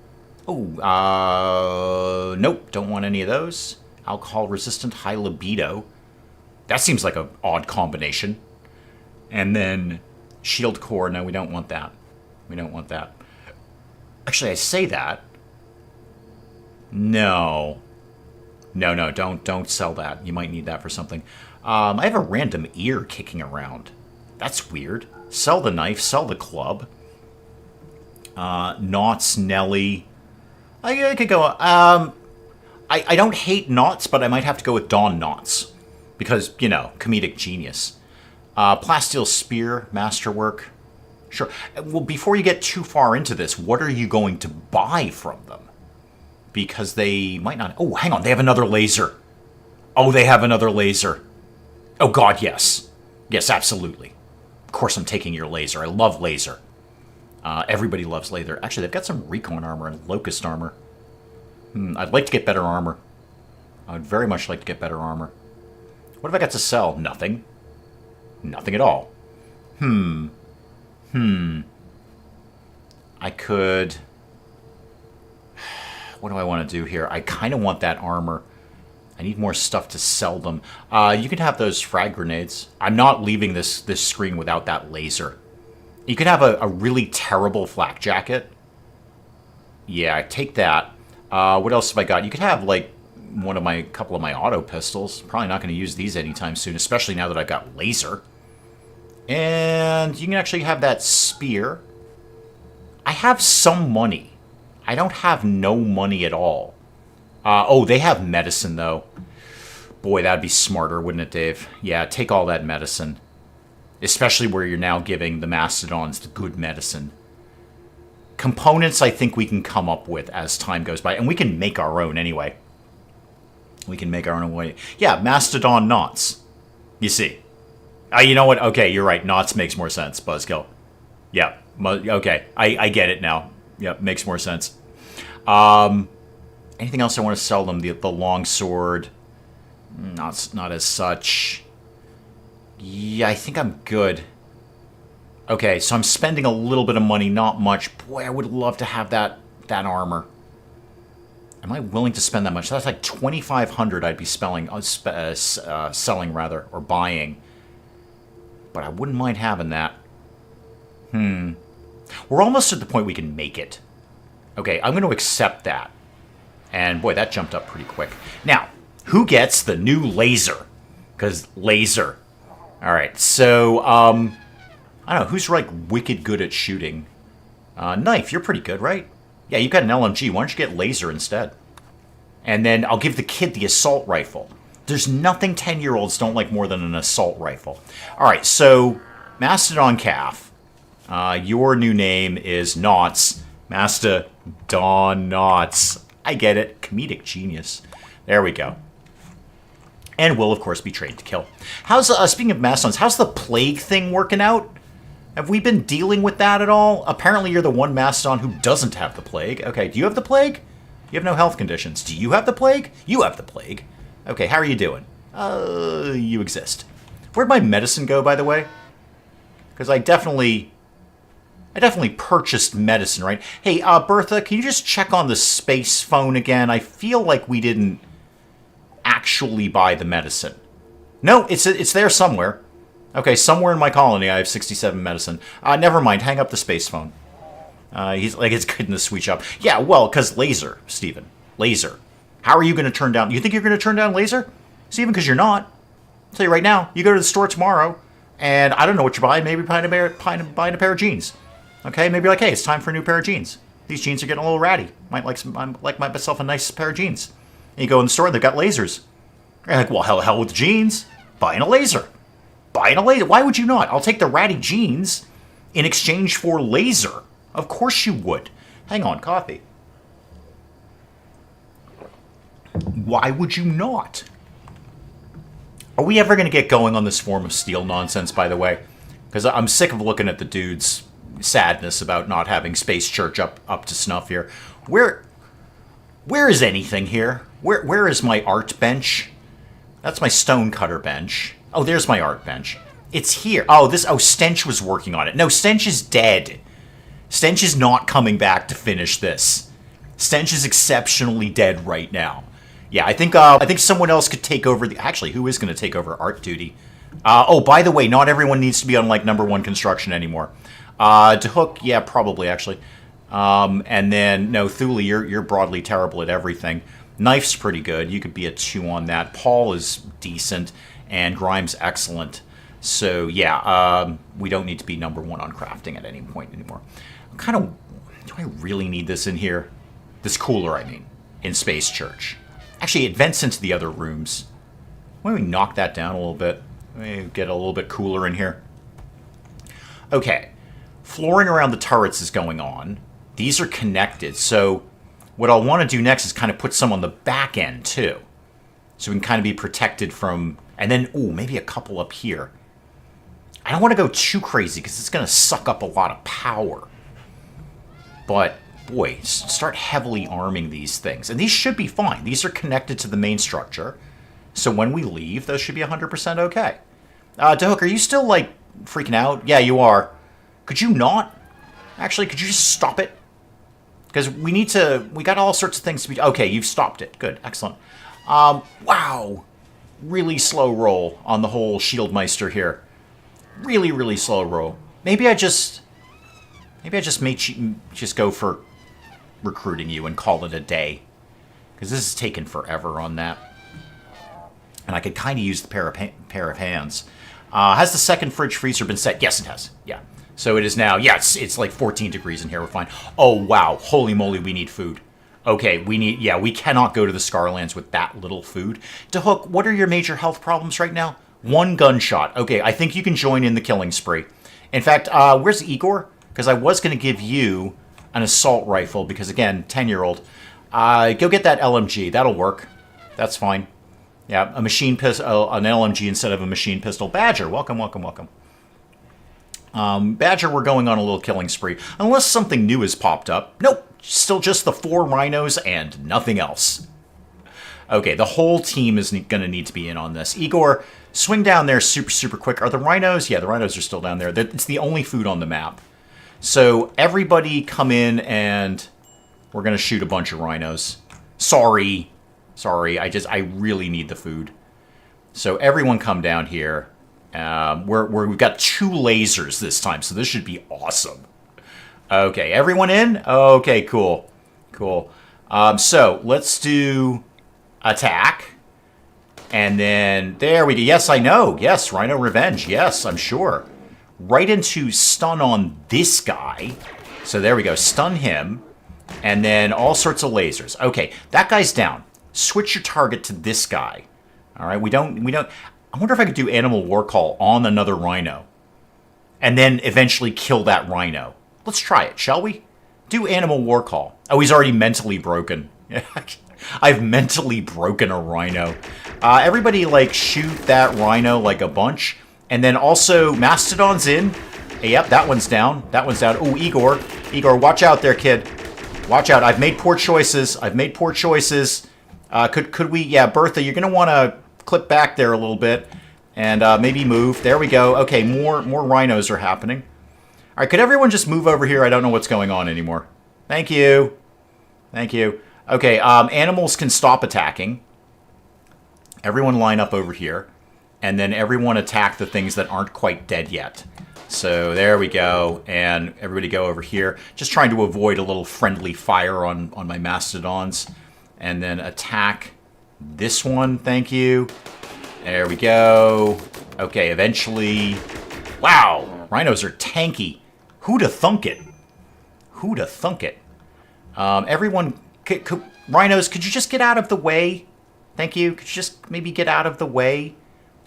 Oh, nope. Don't want any of those. Alcohol-resistant, high libido. That seems like an odd combination. And then shield core. No, we don't want that. We don't want that. Actually, I say that. No. No, don't sell that. You might need that for something. I have a random ear kicking around. That's weird. Sell the knife, sell the club. Knots, Nelly. I could go... I don't hate Knots, but I might have to go with Dawn Knots. Because, you know, comedic genius. Plasteel Spear, Masterwork. Sure. Well, before you get too far into this, what are you going to buy from them? Because they might not... Oh, hang on. They have another laser. Oh, they have another laser. Oh, God, yes. Yes, absolutely. Of course I'm taking your laser. I love laser. Everybody loves laser. Actually, they've got some recon armor and locust armor. I'd like to get better armor. I would very much like to get better armor. What have I got to sell? Nothing. Nothing at all. I could... What do I want to do here? I kind of want that armor. I need more stuff to sell them. You can have those frag grenades. I'm not leaving this screen without that laser. You could have a really terrible flak jacket. Yeah, take that. What else have I got? You could have, like, couple of my auto pistols. Probably not going to use these anytime soon, especially now that I've got laser. And you can actually have that spear. I have some money. I don't have no money at all. Oh, they have medicine, though. Boy, that'd be smarter, wouldn't it, Dave? Yeah, take all that medicine. Especially where you're now giving the Mastodons the good medicine. Components, I think we can come up with as time goes by. And we can make our own anyway. We can make our own way. Yeah, Mastodon knots. You see. You know what? Okay, you're right. Knots makes more sense, Buzzkill. Yeah. Okay, I get it now. Yep, makes more sense. Anything else I want to sell them? The long sword. Not as such. Yeah, I think I'm good. Okay, so I'm spending a little bit of money, not much. Boy, I would love to have that armor. Am I willing to spend that much? That's like 2,500 I'd be selling rather, or buying. But I wouldn't mind having that. We're almost at the point we can make it. Okay, I'm going to accept that. And boy, that jumped up pretty quick. Now, who gets the new laser? Because laser. Alright, so, I don't know, who's like wicked good at shooting? Knife, you're pretty good, right? Yeah, you've got an LMG. Why don't you get laser instead? And then I'll give the kid the assault rifle. There's nothing 10-year-olds don't like more than an assault rifle. Alright, so, Mastodon Calf. Your new name is Knots. Mastodon Knots. I get it. Comedic genius. There we go. And will, of course, be trained to kill. How's, speaking of Mastodons, how's the plague thing working out? Have we been dealing with that at all? Apparently you're the one Mastodon who doesn't have the plague. Okay, do you have the plague? You have no health conditions. Do you have the plague? You have the plague. Okay, how are you doing? You exist. Where'd my medicine go, by the way? Because I definitely purchased medicine, right? Hey, Bertha, can you just check on the space phone again? I feel like we didn't actually buy the medicine. No, it's there somewhere. Okay, somewhere in my colony I have 67 medicine. Never mind, hang up the space phone. He's like, it's good in the sweet shop. Yeah, well, because laser, Steven. Laser. How are you going to turn down... You think you're going to turn down laser? Steven, because you're not. I'll tell you right now, you go to the store tomorrow, and I don't know what you're buying. Maybe buying a pair of jeans. Okay, maybe you're like, hey, it's time for a new pair of jeans. These jeans are getting a little ratty. Might like myself a nice pair of jeans. And you go in the store, they've got lasers. You're like, well, hell with jeans. Buying a laser. Buying a laser. Why would you not? I'll take the ratty jeans in exchange for laser. Of course you would. Hang on, coffee. Why would you not? Are we ever going to get going on this form of steel nonsense, by the way? Because I'm sick of looking at the dude's sadness about not having Space Church up to snuff here. Where is anything here? Where is my art bench? That's my stonecutter bench. Oh, there's my art bench. It's here. Oh, Stench was working on it. No, Stench is dead. Stench is not coming back to finish this. Stench is exceptionally dead right now. Yeah, I think someone else could take over the... Actually, who is going to take over art duty? Oh, by the way, not everyone needs to be on, like, #1 construction anymore. DeHook, yeah, probably, actually. And then, no, Thule, you're broadly terrible at everything. Knife's pretty good. You could be a 2 on that. Paul is decent, and Grime's excellent. So, yeah, we don't need to be #1 on crafting at any point anymore. Do I really need this in here? This cooler, I mean, in Space Church. Actually, it vents into the other rooms. Why don't we knock that down a little bit? Maybe get a little bit cooler in here. Okay. Flooring around the turrets is going on. These are connected, so what I'll want to do next is kind of put some on the back end, too. So we can kind of be protected from... And then, ooh, maybe a couple up here. I don't want to go too crazy, because it's going to suck up a lot of power. But... boy, start heavily arming these things. And these should be fine. These are connected to the main structure. So when we leave, those should be 100% okay. DeHook, are you still, like, freaking out? Yeah, you are. Could you not? Actually, could you just stop it? Because we need to... We got all sorts of things to be... Okay, you've stopped it. Good. Excellent. Wow. Really slow roll on the whole Shieldmeister here. Really, really slow roll. Maybe I just go for recruiting you and call it a day. Because this is taking forever on that. And I could kind of use the pair of hands. Has the second fridge freezer been set? Yes, it has. Yeah. So it is now. Yes, it's like 14 degrees in here. We're fine. Oh, wow. Holy moly, we need food. Okay, we cannot go to the Scarlands with that little food. DeHook, what are your major health problems right now? 1 gunshot. Okay, I think you can join in the killing spree. In fact, where's Igor? Because I was going to give you an assault rifle, because, again, 10-year-old. Go get that LMG. That'll work. That's fine. Yeah, an LMG instead of a machine pistol. Badger, welcome, welcome, welcome. Badger, we're going on a little killing spree. Unless something new has popped up. Nope, still just the 4 rhinos and nothing else. Okay, the whole team is going to need to be in on this. Igor, swing down there super, super quick. Are the rhinos? Yeah, the rhinos are still down there. It's the only food on the map. So everybody come in and we're going to shoot a bunch of rhinos. Sorry, I really need the food. So everyone come down here. We've got 2 lasers this time, so this should be awesome. Okay, everyone in? Okay, cool. Cool. So let's do attack. And then there we go. Yes, I know. Yes, Rhino Revenge. Yes, I'm sure. Right into stun on this guy. So there we go. Stun him. And then all sorts of lasers. Okay, that guy's down. Switch your target to this guy. All right, we don't. I wonder if I could do Animal War Call on another rhino. And then eventually kill that rhino. Let's try it, shall we? Do Animal War Call. Oh, he's already mentally broken. I've mentally broken a rhino. Everybody, like, shoot that rhino like a bunch. And then also, Mastodon's in. Hey, yep, that one's down. That one's down. Oh, Igor. Igor, watch out there, kid. Watch out. I've made poor choices. Could we... Yeah, Bertha, you're going to want to clip back there a little bit. And maybe move. There we go. Okay, more rhinos are happening. All right, could everyone just move over here? I don't know what's going on anymore. Thank you. Thank you. Okay, animals can stop attacking. Everyone line up over here. And then everyone attack the things that aren't quite dead yet. So there we go. And everybody go over here. Just trying to avoid a little friendly fire on my mastodons. And then attack this one. Thank you. There we go. Okay, eventually... Wow! Rhinos are tanky. Who'da thunk it? Who'da thunk it? Everyone... Rhinos, could you just get out of the way? Thank you. Could you just maybe get out of the way?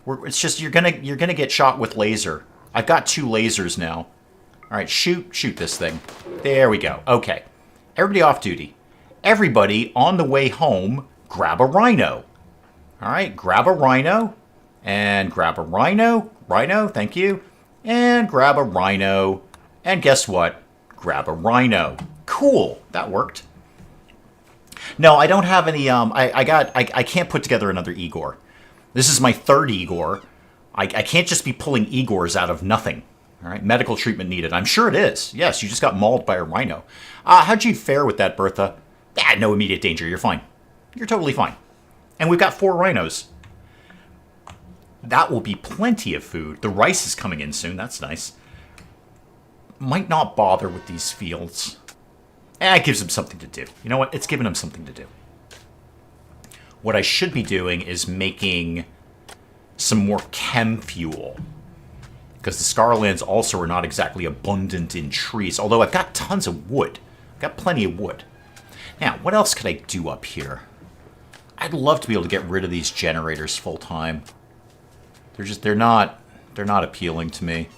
It's just you're gonna get shot with laser. I've got 2 lasers now. All right, shoot this thing. There we go. Okay, everybody off duty. Everybody on the way home, grab a rhino. All right, grab a rhino, and grab a rhino. Rhino, thank you. And grab a rhino. And guess what? Grab a rhino. Cool, that worked. No, I don't have any, I can't put together another Igor. This is my 3rd Igor. I can't just be pulling Igors out of nothing. All right, medical treatment needed. I'm sure it is. Yes, you just got mauled by a rhino. How'd you fare with that, Bertha? No immediate danger. You're fine. You're totally fine. And we've got 4 rhinos. That will be plenty of food. The rice is coming in soon. That's nice. Might not bother with these fields. It gives them something to do. You know what? It's giving them something to do. What I should be doing is making some more chem fuel. Because the Scarlands also are not exactly abundant in trees. Although I've got tons of wood. I've got plenty of wood. Now, what else could I do up here? I'd love to be able to get rid of these generators full time. They're not appealing to me.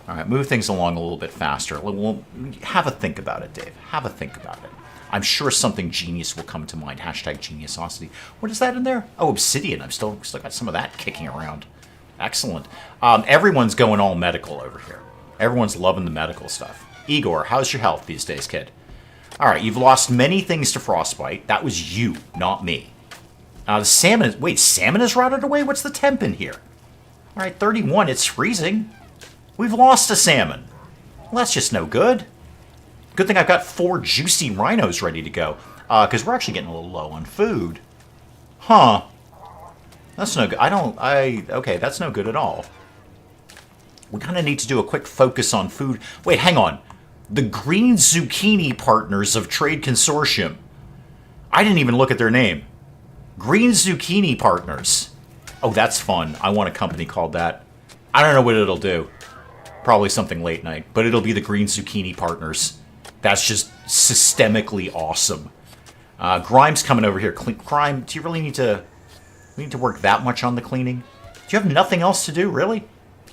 All right, move things along a little bit faster. We'll have a think about it, Dave. Have a think about it. I'm sure something genius will come to mind. Hashtag geniusosity. What is that in there? Oh, obsidian. I've still got some of that kicking around. Excellent. Everyone's going all medical over here. Everyone's loving the medical stuff. Igor, how's your health these days, kid? All right, you've lost many things to frostbite. That was you, not me. The salmon is... Wait, salmon is rotted away? What's the temp in here? All right, 31. It's freezing. We've lost a salmon. Well, that's just no good. Good thing I've got 4 juicy rhinos ready to go. Because we're actually getting a little low on food. Huh. That's no good. Okay, that's no good at all. We kind of need to do a quick focus on food. Wait, hang on. The Green Zucchini Partners of Trade Consortium. I didn't even look at their name. Green Zucchini Partners. Oh, that's fun. I want a company called that. I don't know what it'll do. Probably something late night, but it'll be the Green Zucchini Partners. That's just systemically awesome. Grime's coming over here. Grime, do you really need to work that much on the cleaning? Do you have nothing else to do, really?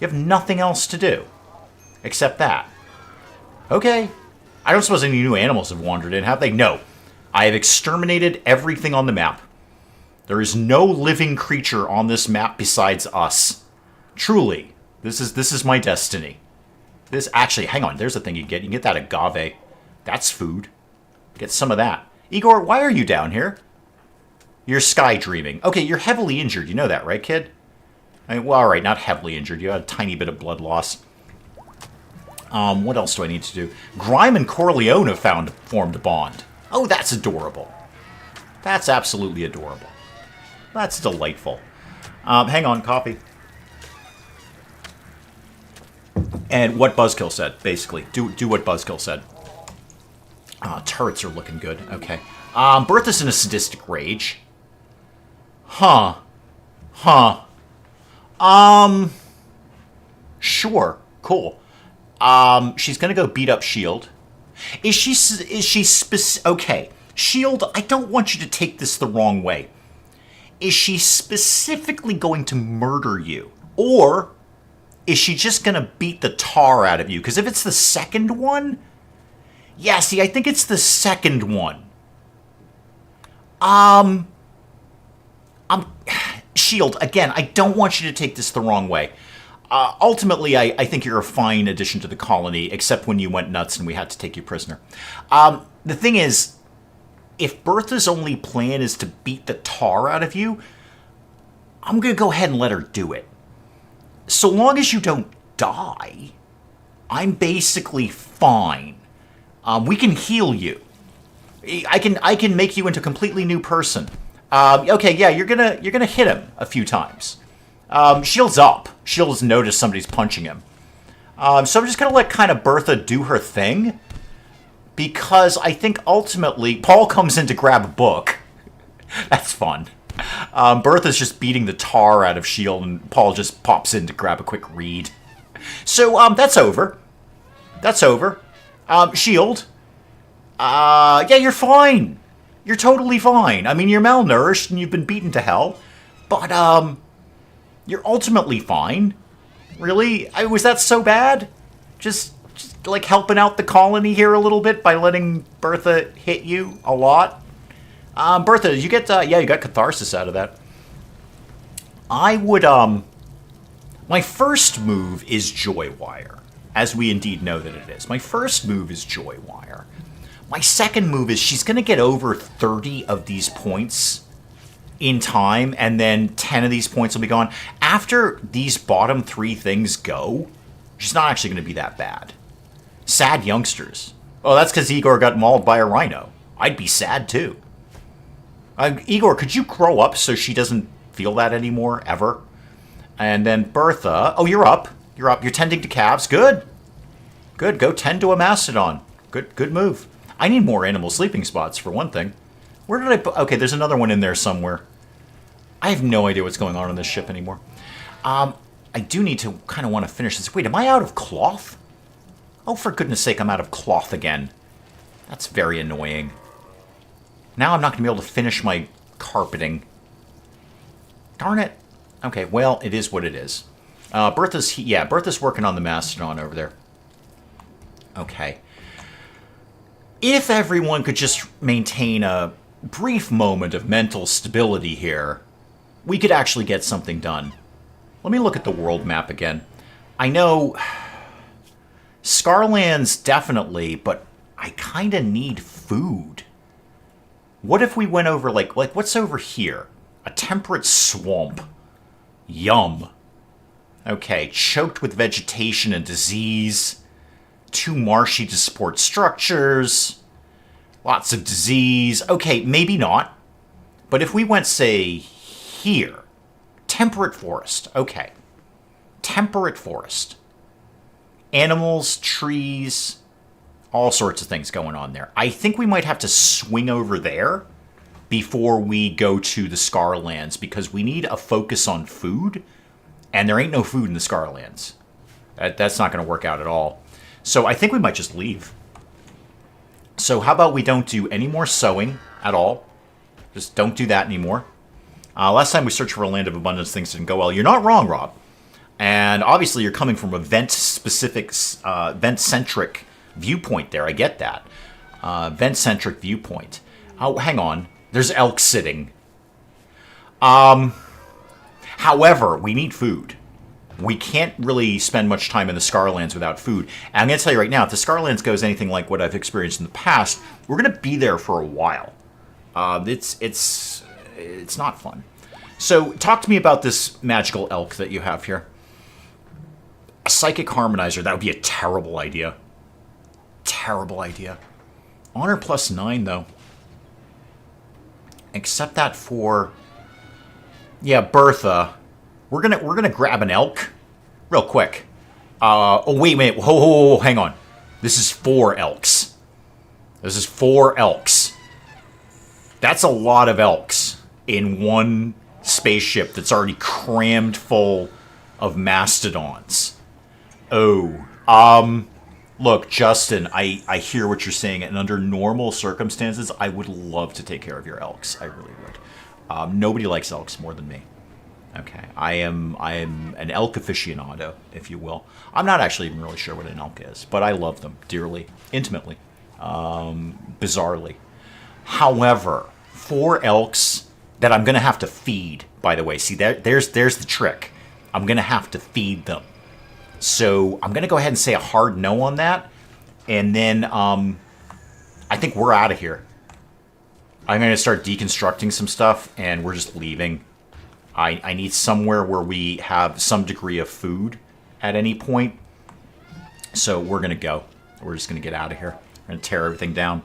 You have nothing else to do except that. Okay. I don't suppose any new animals have wandered in, have they? No. I have exterminated everything on the map. There is no living creature on this map besides us. Truly. This is my destiny. This, actually, hang on. There's a thing you get. You can get that agave. That's food. Get some of that. Igor, why are you down here? You're sky dreaming. Okay, you're heavily injured. You know that, right, kid? Well, all right, not heavily injured. You had a tiny bit of blood loss. What else do I need to do? Grime and Corleone have formed a bond. Oh, that's adorable. That's absolutely adorable. That's delightful. Hang on, copy. And what Buzzkill said, basically. Do what Buzzkill said. Turrets are looking good. Okay. Bertha's in a sadistic rage. Huh. Sure. Cool. She's gonna go beat up Shield. Is she okay. Shield, I don't want you to take this the wrong way. Is she specifically going to murder you? Or is she just going to beat the tar out of you? Because if it's the second one... Yeah, see, I think it's the second one. Shield, again, I don't want you to take this the wrong way. Ultimately, I think you're a fine addition to the colony, except when you went nuts and we had to take you prisoner. The thing is, if Bertha's only plan is to beat the tar out of you, I'm going to go ahead and let her do it. So long as you don't die, I'm basically fine. We can heal you. I can make you into a completely new person. Okay, yeah, you're gonna hit him a few times. Shield's up. Shield's noticed somebody's punching him. So I'm just gonna let kind of Bertha do her thing, because I think ultimately Paul comes in to grab a book. That's fun. Bertha's just beating the tar out of Shield, and Paul just pops in to grab a quick read. So, that's over. That's over. Shield. Yeah, you're fine. You're totally fine. I mean, you're malnourished and you've been beaten to hell. But, you're ultimately fine. Really? Was that so bad? Just like helping out the colony here a little bit by letting Bertha hit you a lot? Bertha, you get, yeah, you got catharsis out of that. I would, my first move is Joy Wire, as we indeed know that it is. My first move is Joy Wire. My second move is she's going to get over 30 of these points in time, and then 10 of these points will be gone. After these bottom 3 things go, she's not actually going to be that bad. Sad youngsters. Oh, that's because Igor got mauled by a rhino. I'd be sad, too. Igor, could you grow up so she doesn't feel that anymore, ever? And then Bertha. Oh, you're up. You're up. You're tending to calves. Good. Good. Go tend to a mastodon. Good move. I need more animal sleeping spots, for one thing. Where did I put... Okay, there's another one in there somewhere. I have no idea what's going on this ship anymore. I do need to kind of want to finish this. Wait, am I out of cloth? Oh, for goodness sake, I'm out of cloth again. That's very annoying. Now I'm not going to be able to finish my carpeting. Darn it. Okay, well, it is what it is. Bertha's working on the mastodon over there. Okay. If everyone could just maintain a brief moment of mental stability here, we could actually get something done. Let me look at the world map again. I know Scarlands definitely, but I kind of need food. What if we went over, like what's over here? A temperate swamp. Yum. Okay, choked with vegetation and disease. Too marshy to support structures. Lots of disease. Okay, maybe not. But if we went, say, here. Temperate forest. Okay. Temperate forest. Animals, trees, all sorts of things going on there. I think we might have to swing over there before we go to the Scarlands, because we need a focus on food, and there ain't no food in the Scarlands. That's not going to work out at all. So I think we might just leave. So how about we don't do any more sewing at all? Just don't do that anymore. Last time we searched for a land of abundance, things didn't go well. You're not wrong, Rob. And obviously you're coming from a vent-specific, vent-centric viewpoint there. I get that. Vent-centric viewpoint. Oh, hang on. There's elk sitting. However, we need food. We can't really spend much time in the Scarlands without food. And I'm going to tell you right now, if the Scarlands goes anything like what I've experienced in the past, we're going to be there for a while. It's not fun. So talk to me about this magical elk that you have here. A psychic harmonizer. That would be a terrible idea. Terrible idea. Honor +9, though. Accept that for... Yeah, Bertha. We're gonna grab an elk real quick. Oh, wait. Whoa, hang on. This is 4 elks. This is 4 elks. That's a lot of elks in one spaceship that's already crammed full of mastodons. Oh, look, Justin, I hear what you're saying, and under normal circumstances, I would love to take care of your elks. I really would. Nobody likes elks more than me. Okay, I am an elk aficionado, if you will. I'm not actually even really sure what an elk is, but I love them dearly, intimately, bizarrely. However, 4 elks that I'm going to have to feed, by the way. See, there's the trick. I'm going to have to feed them. So I'm going to go ahead and say a hard no on that. And then I think we're out of here. I'm going to start deconstructing some stuff, and we're just leaving. I need somewhere where we have some degree of food at any point. So we're going to go. We're just going to get out of here. We're going to tear everything down.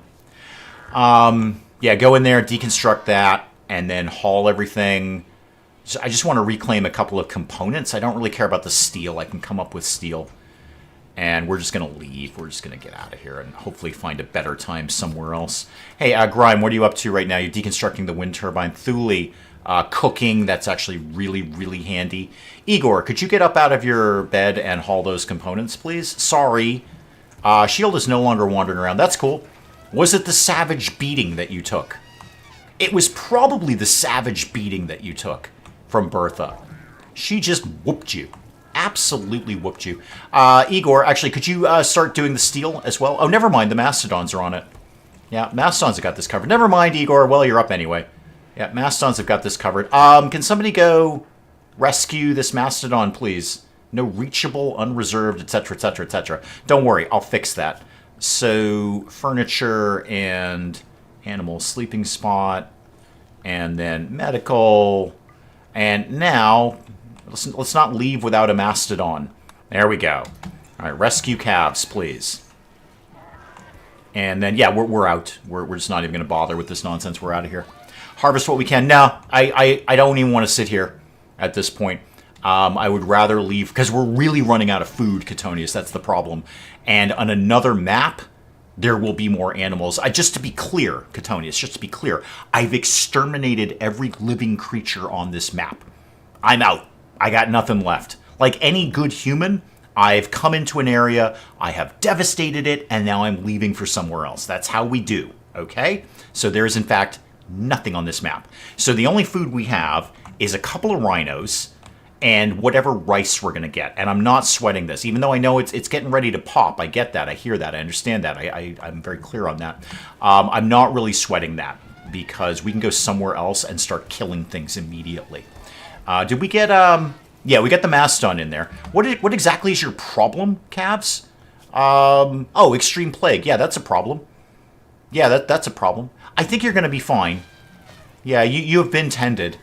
Yeah, go in there, deconstruct that, and then haul everything. So I just want to reclaim a couple of components. I don't really care about the steel. I can come up with steel. And we're just going to leave. We're just going to get out of here and hopefully find a better time somewhere else. Hey, Grime, what are you up to right now? You're deconstructing the wind turbine. Thule, cooking. That's actually really, really handy. Igor, could you get up out of your bed and haul those components, please? Sorry. Shield is no longer wandering around. That's cool. Was it the savage beating that you took? It was probably the savage beating that you took from Bertha. She just whooped you. Absolutely whooped you. Igor, actually, could you start doing the steel as well? Oh, never mind. The Mastodons are on it. Yeah, Mastodons have got this covered. Never mind, Igor. Well, you're up anyway. Yeah, Mastodons have got this covered. Can somebody go rescue this Mastodon, please? No reachable, unreserved, etc., etc., etc. Don't worry. I'll fix that. So, furniture and animal sleeping spot. And then medical. And now... Let's not leave without a Mastodon. There we go. All right, rescue calves, please. And then, yeah, we're out. We're just not even going to bother with this nonsense. We're out of here. Harvest what we can. No, I don't even want to sit here at this point. I would rather leave, because we're really running out of food, Catonius. That's the problem. And on another map, there will be more animals. Just to be clear, Catonius, just to be clear, I've exterminated every living creature on this map. I'm out. I got nothing left. Like any good human, I've come into an area, I have devastated it, and now I'm leaving for somewhere else. That's how we do, okay? So there is, in fact, nothing on this map. So the only food we have is a couple of rhinos and whatever rice we're going to get. And I'm not sweating this, even though I know it's getting ready to pop. I get that. I hear that. I understand that. I'm very clear on that. I'm not really sweating that because we can go somewhere else and start killing things immediately. Did we get, yeah, we got the Mastodon in there. What exactly is your problem, Cavs? Oh, extreme plague. Yeah, that's a problem. Yeah, that's a problem. I think you're going to be fine. Yeah, you have been tended.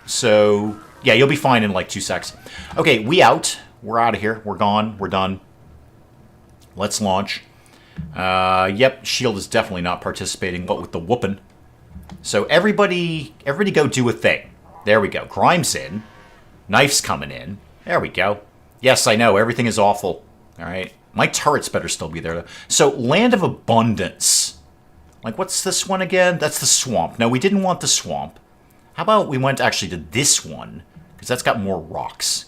So, yeah, you'll be fine in like 2 secs. Okay, we out. We're out of here. We're gone. We're done. Let's launch. Yep, Shield is definitely not participating, but with the whooping. So everybody go do a thing. There we go. Grime's in. Knife's coming in. There we go. Yes, I know. Everything is awful. All right. My turrets better still be there, though. So, Land of Abundance. Like, what's this one again? That's the swamp. No, we didn't want the swamp. How about we went actually to this one? Because that's got more rocks.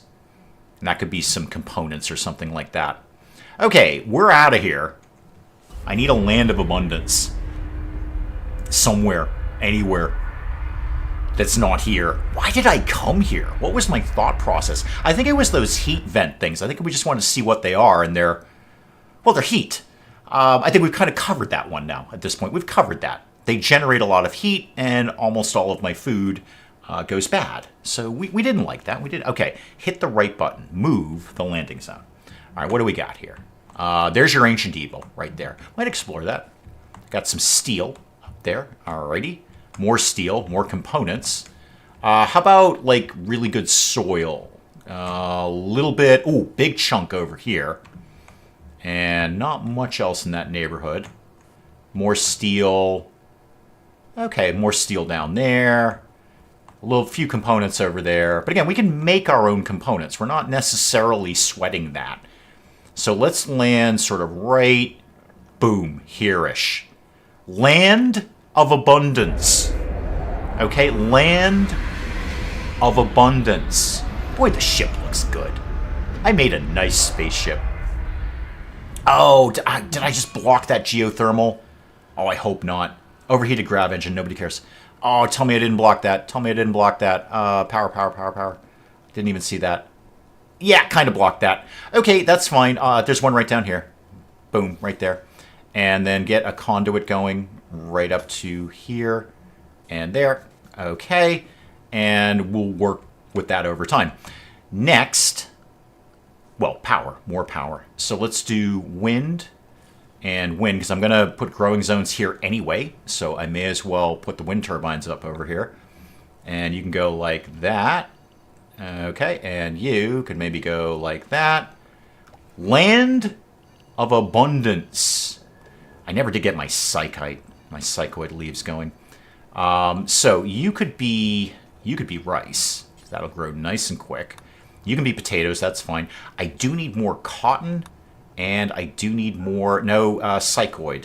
And that could be some components or something like that. Okay, we're out of here. I need a Land of Abundance. Somewhere. Anywhere. That's not here. Why did I come here? What was my thought process? I think it was those heat vent things. I think we just wanted to see what they are, and they're heat. I think we've kind of covered that one now at this point. We've covered that. They generate a lot of heat, and almost all of my food goes bad. So we didn't like that. We did. Okay, hit the right button. Move the landing zone. All right, what do we got here? There's your Ancient Evil right there. Might explore that. Got some steel up there. Alrighty. More steel, more components. How about, like, really good soil? A little bit... Ooh, big chunk over here. And not much else in that neighborhood. More steel. Okay, more steel down there. A few components over there. But again, we can make our own components. We're not necessarily sweating that. So let's land sort of right... Boom, here-ish. Land of Abundance. Okay, Land of Abundance. Boy, the ship looks good. I made a nice spaceship. Oh, did I just block that geothermal? Oh, I hope not. Overheated grav engine, nobody cares. Oh, tell me I didn't block that. Tell me I didn't block that. Power. Didn't even see that. Yeah, kind of blocked that. Okay, that's fine. There's one right down here. Boom, right there. And then get a conduit going right up to here and there. Okay. And we'll work with that over time. Next, well, power. More power. So let's do wind and wind, because I'm going to put growing zones here anyway. So I may as well put the wind turbines up over here. And you can go like that. Okay. And you could maybe go like that. Land of Abundance. I never did get my psychoid leaves going. So you could be rice. That'll grow nice and quick. You can be potatoes, that's fine. I do need more cotton And I do need more, no, psychoid.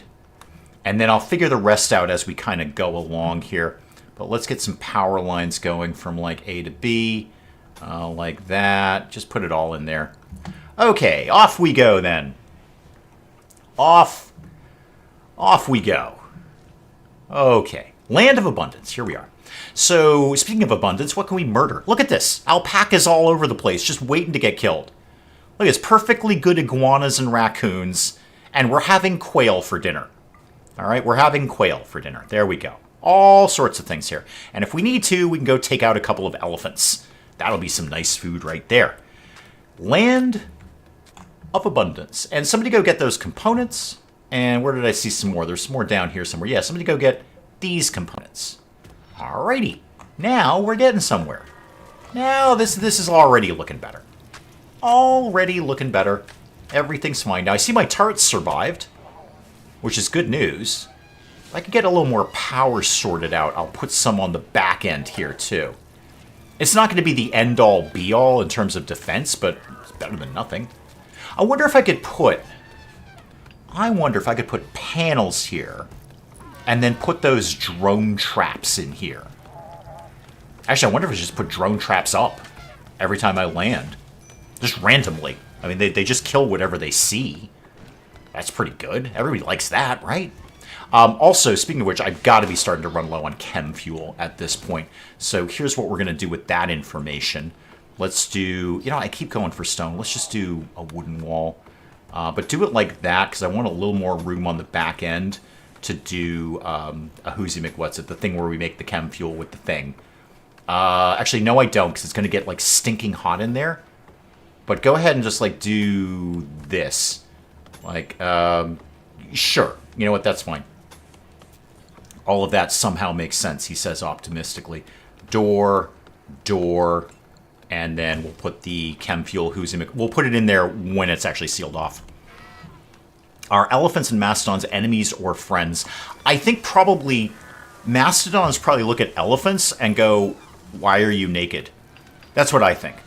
And then I'll figure the rest out as we kind of go along here. But let's get some power lines going from like A to B, like that. Just put it all in there. Okay, off we go then. Off we go. Okay, Land of Abundance, here we are. So, speaking of abundance, what can we murder? Look at this. Alpacas all over the place, just waiting to get killed. Look, it's perfectly good iguanas and raccoons, and we're having quail for dinner. All right, we're having quail for dinner. There we go. All sorts of things here. And if we need to, we can go take out a couple of elephants. That'll be some nice food right there. Land of Abundance. And somebody go get those components. And where did I see some more? There's some more down here somewhere. Yeah, somebody go get these components. Alrighty. Now we're getting somewhere. Now this is already looking better. Already looking better. Everything's fine. Now I see my turrets survived, which is good news. If I could get a little more power sorted out, I'll put some on the back end here too. It's not going to be the end-all be-all in terms of defense, but it's better than nothing. I wonder if I could put panels here and then put those drone traps in here. Actually, I wonder if I should just put drone traps up every time I land. Just randomly. I mean, they just kill whatever they see. That's pretty good. Everybody likes that, right? Also, speaking of which, I've got to be starting to run low on chem fuel at this point. So here's what we're going to do with that information. Let's do, I keep going for stone. Let's just do a wooden wall. But do it like that, because I want a little more room on the back end to do a whoozy McWhat's-it, the thing where we make the chem fuel with the thing. Actually, no, I don't, because it's going to get, like, stinking hot in there. But go ahead and just, like, do this. Like, sure. You know what? That's fine. All of that somehow makes sense, he says optimistically. Door, and then we'll put the chem fuel we'll put it in there when it's actually sealed off. Are elephants and mastodons enemies or friends? I think probably mastodons probably look at elephants and go, "Why are you naked?" That's what I think.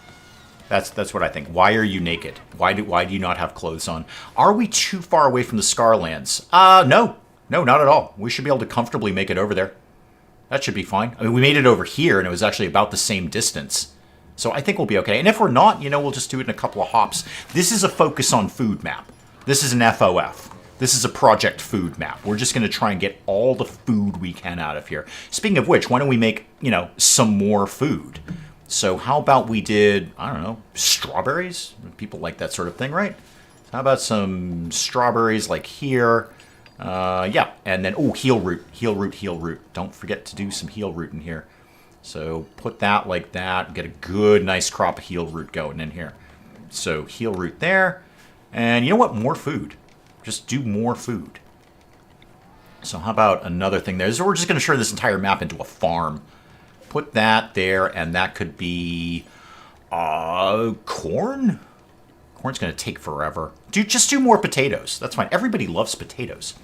That's what I think. Why are you naked? Why do you not have clothes on? Are we too far away from the Scarlands? No, not at all. We should be able to comfortably make it over there. That should be fine. I mean, we made it over here, and it was actually about the same distance. So I think we'll be okay. And if we're not, we'll just do it in a couple of hops. This is a focus on food map. This is an FOF. This is a project food map. We're just going to try and get all the food we can out of here. Speaking of which, why don't we make, some more food? So how about we did, I don't know, strawberries? People like that sort of thing, right? So how about some strawberries like here? Yeah, and then, heel root. Don't forget to do some heel root in here. So put that like that, get a good, nice crop of heel root going in here. So heel root there. And you know what? More food. Just do more food. So how about another thing there? So we're just going to turn this entire map into a farm. Put that there, and that could be corn? Corn's going to take forever. Just do more potatoes. That's fine. Everybody loves potatoes.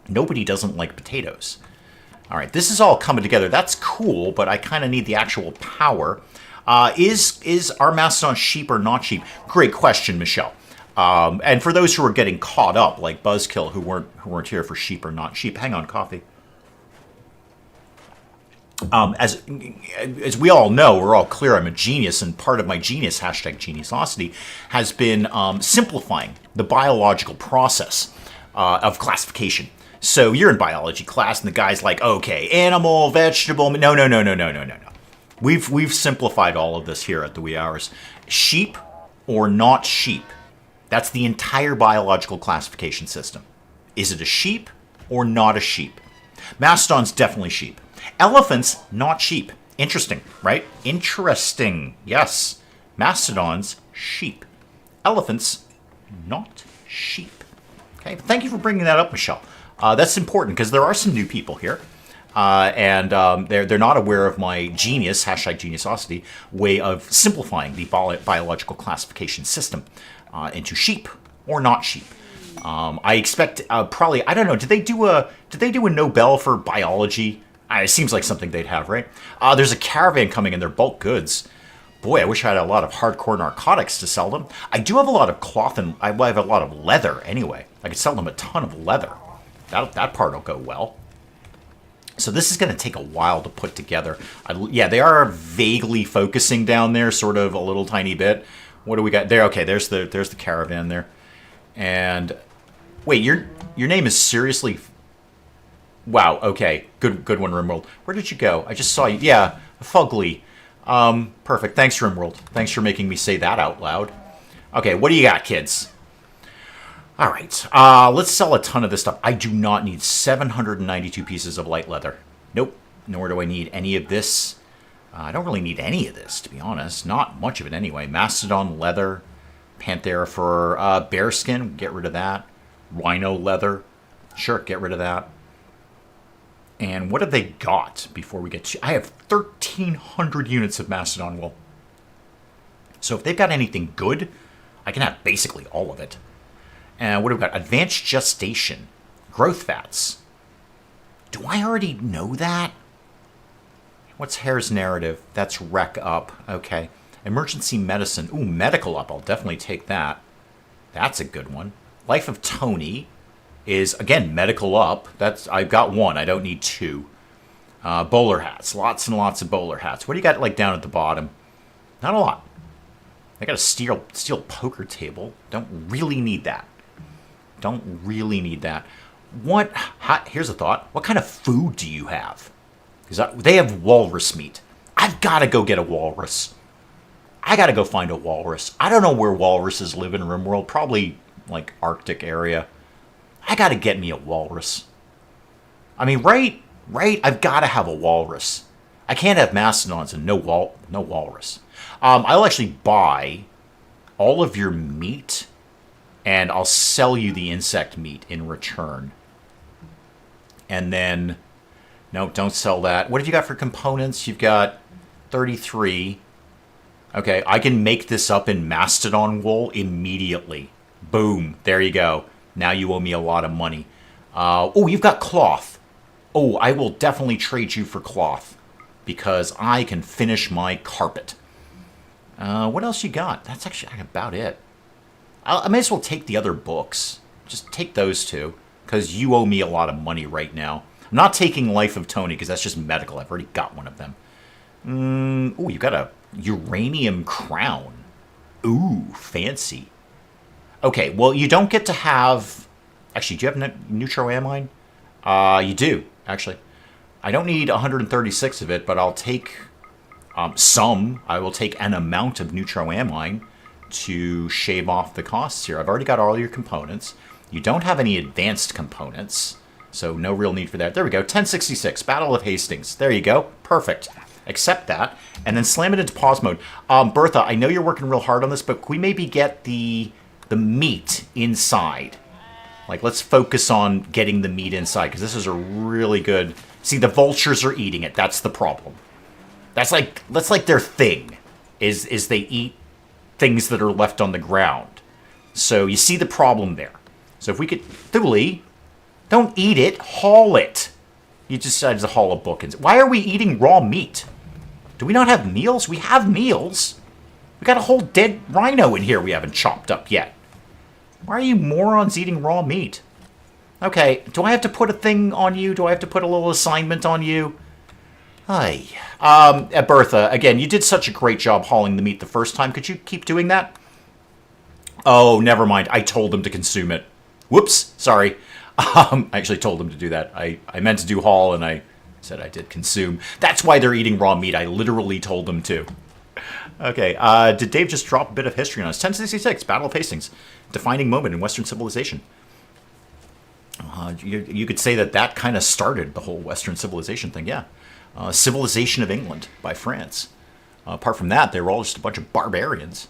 Nobody doesn't like potatoes. All right, this is all coming together. That's cool, but I kind of need the actual power. Is our mastodon sheep or not sheep? Great question, Michelle. And for those who are getting caught up, like Buzzkill, who weren't here for sheep or not sheep, hang on, coffee. As we all know, we're all clear, I'm a genius, and part of my genius, #geniusosity, has been simplifying the biological process of classification. So you're in biology class, and the guy's like, okay, animal, vegetable, no. We've simplified all of this here at the wee hours. Sheep or not sheep? That's the entire biological classification system. Is it a sheep or not a sheep? Mastodon's definitely sheep. Elephants, not sheep. Interesting, right? Interesting. Yes. Mastodons, sheep. Elephants, not sheep. Okay. Thank you for bringing that up, Michelle. That's important because there are some new people here. And they're not aware of my genius, #geniusosity, way of simplifying the biological classification system into sheep or not sheep. I expect probably, I don't know, did they do a Nobel for biology? It seems like something they'd have, right? There's a caravan coming in, they're bulk goods. Boy, I wish I had a lot of hardcore narcotics to sell them. I do have a lot of cloth and I have a lot of leather anyway. I could sell them a ton of leather. That part will go well. So this is going to take a while to put together. Yeah, they are vaguely focusing down there, sort of a little tiny bit. What do we got there? Okay, there's the caravan there. And wait, your name is seriously... Wow, okay. Good one, RimWorld. Where did you go? I just saw you. Yeah, Fugly. Perfect. Thanks, RimWorld. Thanks for making me say that out loud. Okay, what do you got, kids? All right. Let's sell a ton of this stuff. I do not need 792 pieces of light leather. Nope. Nor do I need any of this. I don't really need any of this, to be honest. Not much of it anyway. Mastodon leather. Panthera for bearskin. Get rid of that. Rhino leather. Sure, get rid of that. And what have they got before we get to... I have 1,300 units of Mastodon wool. So if they've got anything good, I can have basically all of it. And what have we got? Advanced gestation. Growth fats. Do I already know that? What's Hare's narrative? That's rec up. Okay. Emergency medicine. Ooh, medical up. I'll definitely take that. That's a good one. Life of Tony is, again, medical up. I've got one. I don't need two. Bowler hats. Lots and lots of bowler hats. What do you got, like, down at the bottom? Not a lot. I got a steel poker table. Don't really need that. Don't really need that. Here's a thought. What kind of food do you have? Because they have walrus meat. I've got to go get a walrus. I got to go find a walrus. I don't know where walruses live in RimWorld. Probably, like, Arctic area. I got to get me a walrus. I mean, right? I've got to have a walrus. I can't have mastodons and no walrus. I'll actually buy all of your meat, and I'll sell you the insect meat in return. And then, no, don't sell that. What have you got for components? You've got 33. Okay, I can make this up in mastodon wool immediately. Boom, there you go. Now you owe me a lot of money. Oh, you've got cloth. Oh, I will definitely trade you for cloth because I can finish my carpet. What else you got? That's actually about it. I may as well take the other books. Just take those two because you owe me a lot of money right now. I'm not taking Life of Tony because that's just medical. I've already got one of them. Oh, you got a uranium crown. Ooh, fancy. Okay, well, you don't get to have... Actually, do you have neutroamine? You do, actually. I don't need 136 of it, but I'll take some. I will take an amount of neutroamine to shave off the costs here. I've already got all your components. You don't have any advanced components, so no real need for that. There we go, 1066, Battle of Hastings. There you go, perfect. Accept that, and then slam it into pause mode. Bertha, I know you're working real hard on this, but can we maybe get the meat inside? Like, let's focus on getting the meat inside, because this is a really good... See, the vultures are eating it. That's the problem. That's like their thing, is they eat things that are left on the ground. So you see the problem there. So if we could... Thule, don't eat it, haul it. You decided to haul a book. Why are we eating raw meat? Do we not have meals? We have meals. We got a whole dead rhino in here we haven't chopped up yet. Why are you morons eating raw meat? Okay, do I have to put a thing on you? Do I have to put a little assignment on you? Hi. Bertha, again, you did such a great job hauling the meat the first time. Could you keep doing that? Oh, never mind. I told them to consume it. Whoops, sorry. I actually told them to do that. I meant to do haul, and I said I did consume. That's why they're eating raw meat. I literally told them to. Okay, did Dave just drop a bit of history on us? 1066, Battle of Hastings. Defining moment in Western civilization. You could say that kind of started the whole Western civilization thing, yeah. Civilization of England by France. Apart from that, they were all just a bunch of barbarians.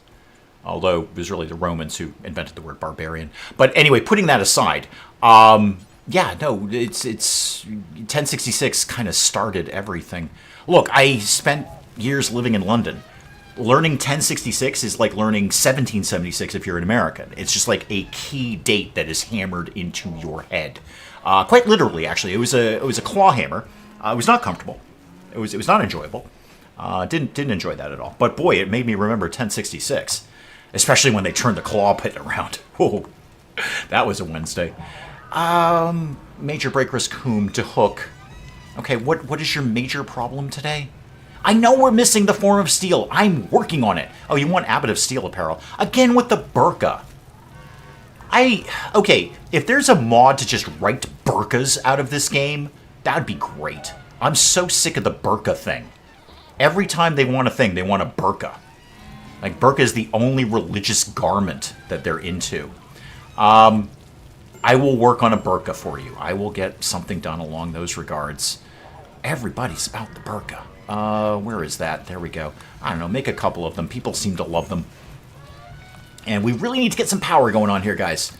Although it was really the Romans who invented the word barbarian. But anyway, putting that aside, yeah, no, it's 1066 kind of started everything. Look, I spent years living in London. Learning 1066 is like learning 1776 if you're an American. It's just like a key date that is hammered into your head. Quite literally, actually. It was a claw hammer. It was not comfortable. It was not enjoyable. Didn't enjoy that at all. But boy, it made me remember 1066. Especially when they turned the claw pit around. Whoa, that was a Wednesday. Major break risk whom to hook. Okay, what is your major problem today? I know we're missing the form of steel. I'm working on it. Oh, you want Abbot of Steel apparel. Again with the burqa. Okay, if there's a mod to just write burqas out of this game, that'd be great. I'm so sick of the burqa thing. Every time they want a thing, they want a burqa. Like, burqa is the only religious garment that they're into. I will work on a burqa for you. I will get something done along those regards. Everybody's about the burqa. Where is that? There we go. I don't know, make a couple of them. People seem to love them. And we really need to get some power going on here, guys.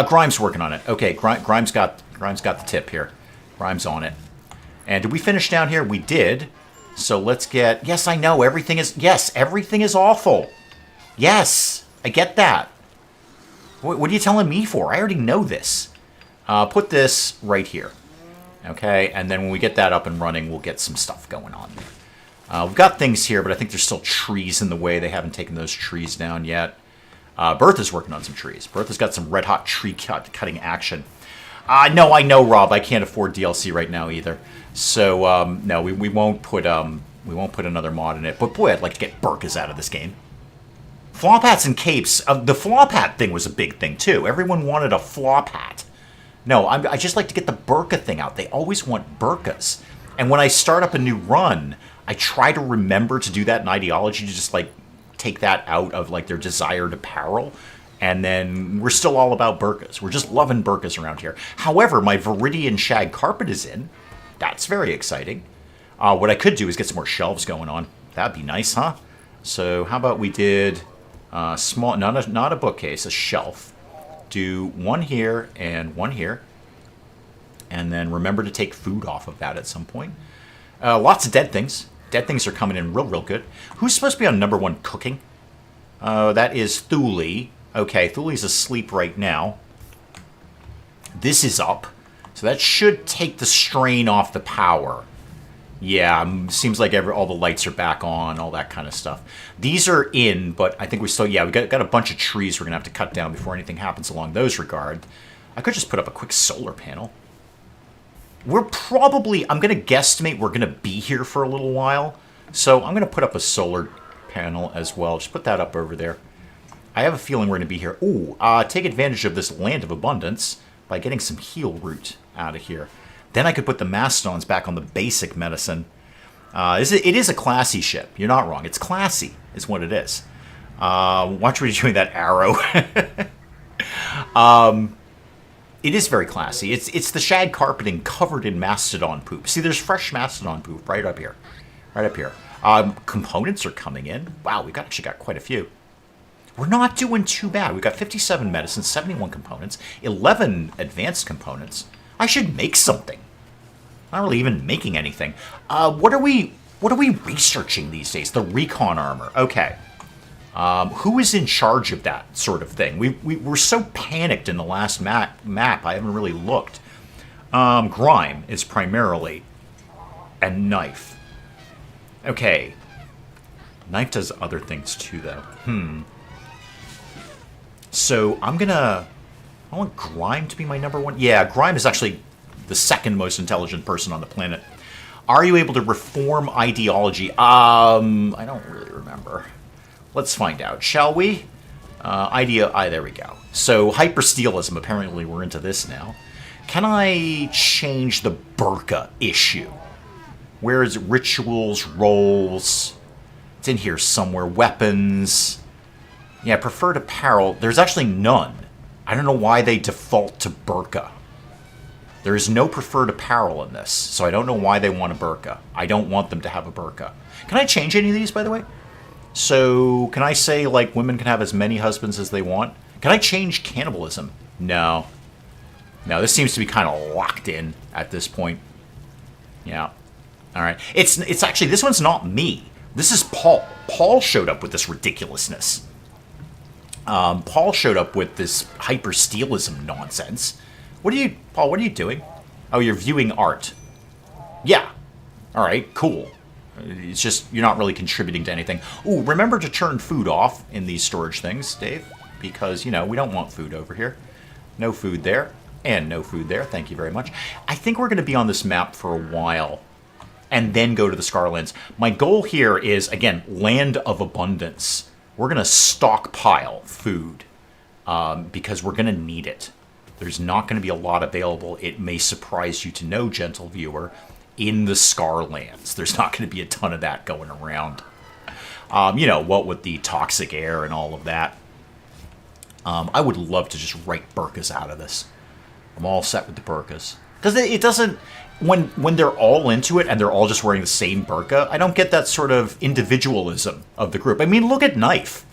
Grimes working on it. Okay, Grimes got the tip here. Grimes on it. And did we finish down here? We did. So let's get... Yes, I know. Everything is... Yes, everything is awful. Yes, I get that. What are you telling me for? I already know this. Put this right here. Okay, and then when we get that up and running, we'll get some stuff going on there. We've got things here, but I think there's still trees in the way. They haven't taken those trees down yet. Bertha's working on some trees. Bertha's got some red-hot tree cutting action. No, I know, Rob. I can't afford DLC right now either. So, no, we won't put another mod in it. But boy, I'd like to get burqas out of this game. Flop hats and capes. The flop hat thing was a big thing, too. Everyone wanted a flop hat. No, I just like to get the burqa thing out. They always want burqas. And when I start up a new run, I try to remember to do that in ideology, to just, like, take that out of, like, their desired apparel. And then we're still all about burqas. We're just loving burqas around here. However, my Viridian shag carpet is in. That's very exciting. What I could do is get some more shelves going on. That'd be nice, huh? So how about we did small, not a bookcase, a shelf. Do one here and one here. And then remember to take food off of that at some point. Lots of dead things. Dead things are coming in real good. Who's supposed to be on number 1 cooking? That is Thule. Okay, Thule's asleep right now. This is up. So that should take the strain off the power. Yeah, seems like all the lights are back on, all that kind of stuff. These are in, but I think we still... Yeah, we got a bunch of trees we're going to have to cut down before anything happens along those regards. I could just put up a quick solar panel. We're probably... I'm going to guesstimate we're going to be here for a little while. So I'm going to put up a solar panel as well. Just put that up over there. I have a feeling we're going to be here. Ooh, take advantage of this land of abundance by getting some heal root out of here. Then I could put the mastodons back on the basic medicine. It is a classy ship. You're not wrong. It's classy is what it is. Watch what you're doing that arrow. It is very classy. It's the shag carpeting covered in mastodon poop. See, there's fresh mastodon poop right up here. Right up here. Components are coming in. Wow, we've actually got quite a few. We're not doing too bad. We've got 57 medicines, 71 components, 11 advanced components. I should make something. I'm not really even making anything. What are we researching these days? The recon armor. Okay. Who is in charge of that sort of thing? We were so panicked in the last map. I haven't really looked. Grime is primarily, and Knife. Okay. Knife does other things too, though. So I want Grime to be my number 1. Yeah, Grime is actually the second most intelligent person on the planet. Are you able to reform ideology? I don't really remember. Let's find out, shall we? There we go. So hypersteelism, apparently we're into this now. Can I change the burqa issue? Where is it? Rituals, roles. It's in here somewhere. Weapons. Yeah, preferred apparel. There's actually none. I don't know why they default to burqa. There is no preferred apparel in this, so I don't know why they want a burqa. I don't want them to have a burqa. Can I change any of these, by the way? So, can I say, like, women can have as many husbands as they want? Can I change cannibalism? No. No, this seems to be kind of locked in at this point. Yeah. All right. It's actually, this one's not me. This is Paul. Paul showed up with this ridiculousness. Paul showed up with this hypersteelism nonsense. Paul, what are you doing? Oh, you're viewing art. Yeah. All right, cool. It's just, you're not really contributing to anything. Ooh, remember to turn food off in these storage things, Dave, because, you know, we don't want food over here. No food there, and no food there. Thank you very much. I think we're going to be on this map for a while, and then go to the Scarlands. My goal here is, again, land of abundance. We're going to stockpile food, because we're going to need it. There's not going to be a lot available. It may surprise you to know, gentle viewer, in the Scarlands. There's not going to be a ton of that going around. You know, what with the toxic air and all of that. I would love to just write burkas out of this. I'm all set with the burkas. Because it doesn't... When they're all into it and they're all just wearing the same burqa, I don't get that sort of individualism of the group. I mean, look at Knife.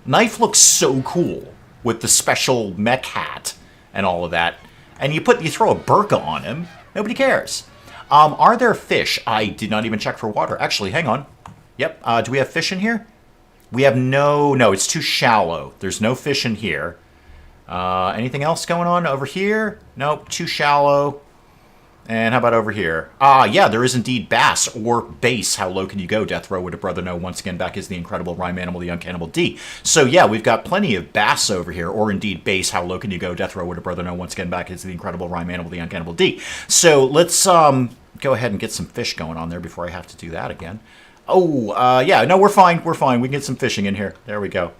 Knife looks so cool with the special mech hat and all of that. And you throw a burqa on him, nobody cares. Are there fish? I did not even check for water. Actually, hang on. Yep. Do we have fish in here? We have no, it's too shallow. There's no fish in here. Anything else going on over here? Nope, too shallow. And how about over here? Yeah, there is indeed bass or bass. How low can you go? Death Row, would a brother know? Once again, back is the incredible rhyme animal, the uncannibal D. So yeah, we've got plenty of bass over here, or indeed bass. How low can you go? Death Row, would a brother know? Once again, back is the incredible rhyme animal, the uncannibal D. So let's go ahead and get some fish going on there before I have to do that again. Oh, yeah, no, we're fine. We're fine. We can get some fishing in here. There we go.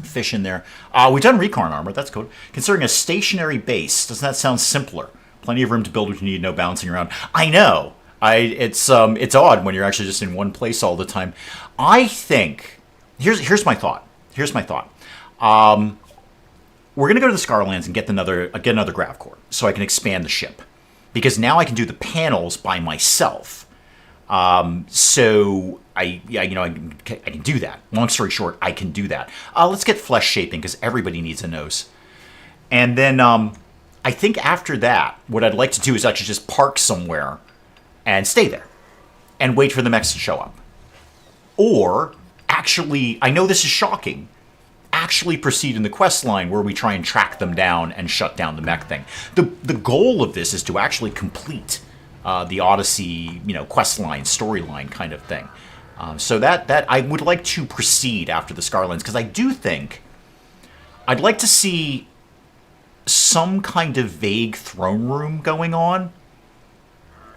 Fish in there. We've done recon armor. That's cool. Considering a stationary base, doesn't that sound simpler? Plenty of room to build what you need, no bouncing around. I know. It's odd when you're actually just in one place all the time. I think here's my thought. Here's my thought. We're gonna go to the Scarlands and get another grav core so I can expand the ship, because now I can do the panels by myself. So I can do that. Long story short, I can do that. Let's get flesh shaping because everybody needs a nose, and then I think after that, what I'd like to do is actually just park somewhere and stay there and wait for the mechs to show up. Or, actually, I know this is shocking, actually proceed in the quest line where we try and track them down and shut down the mech thing. The goal of this is to actually complete the Odyssey, quest line, storyline kind of thing. So that I would like to proceed after the Scarlands, because I do think I'd like to see some kind of vague throne room going on,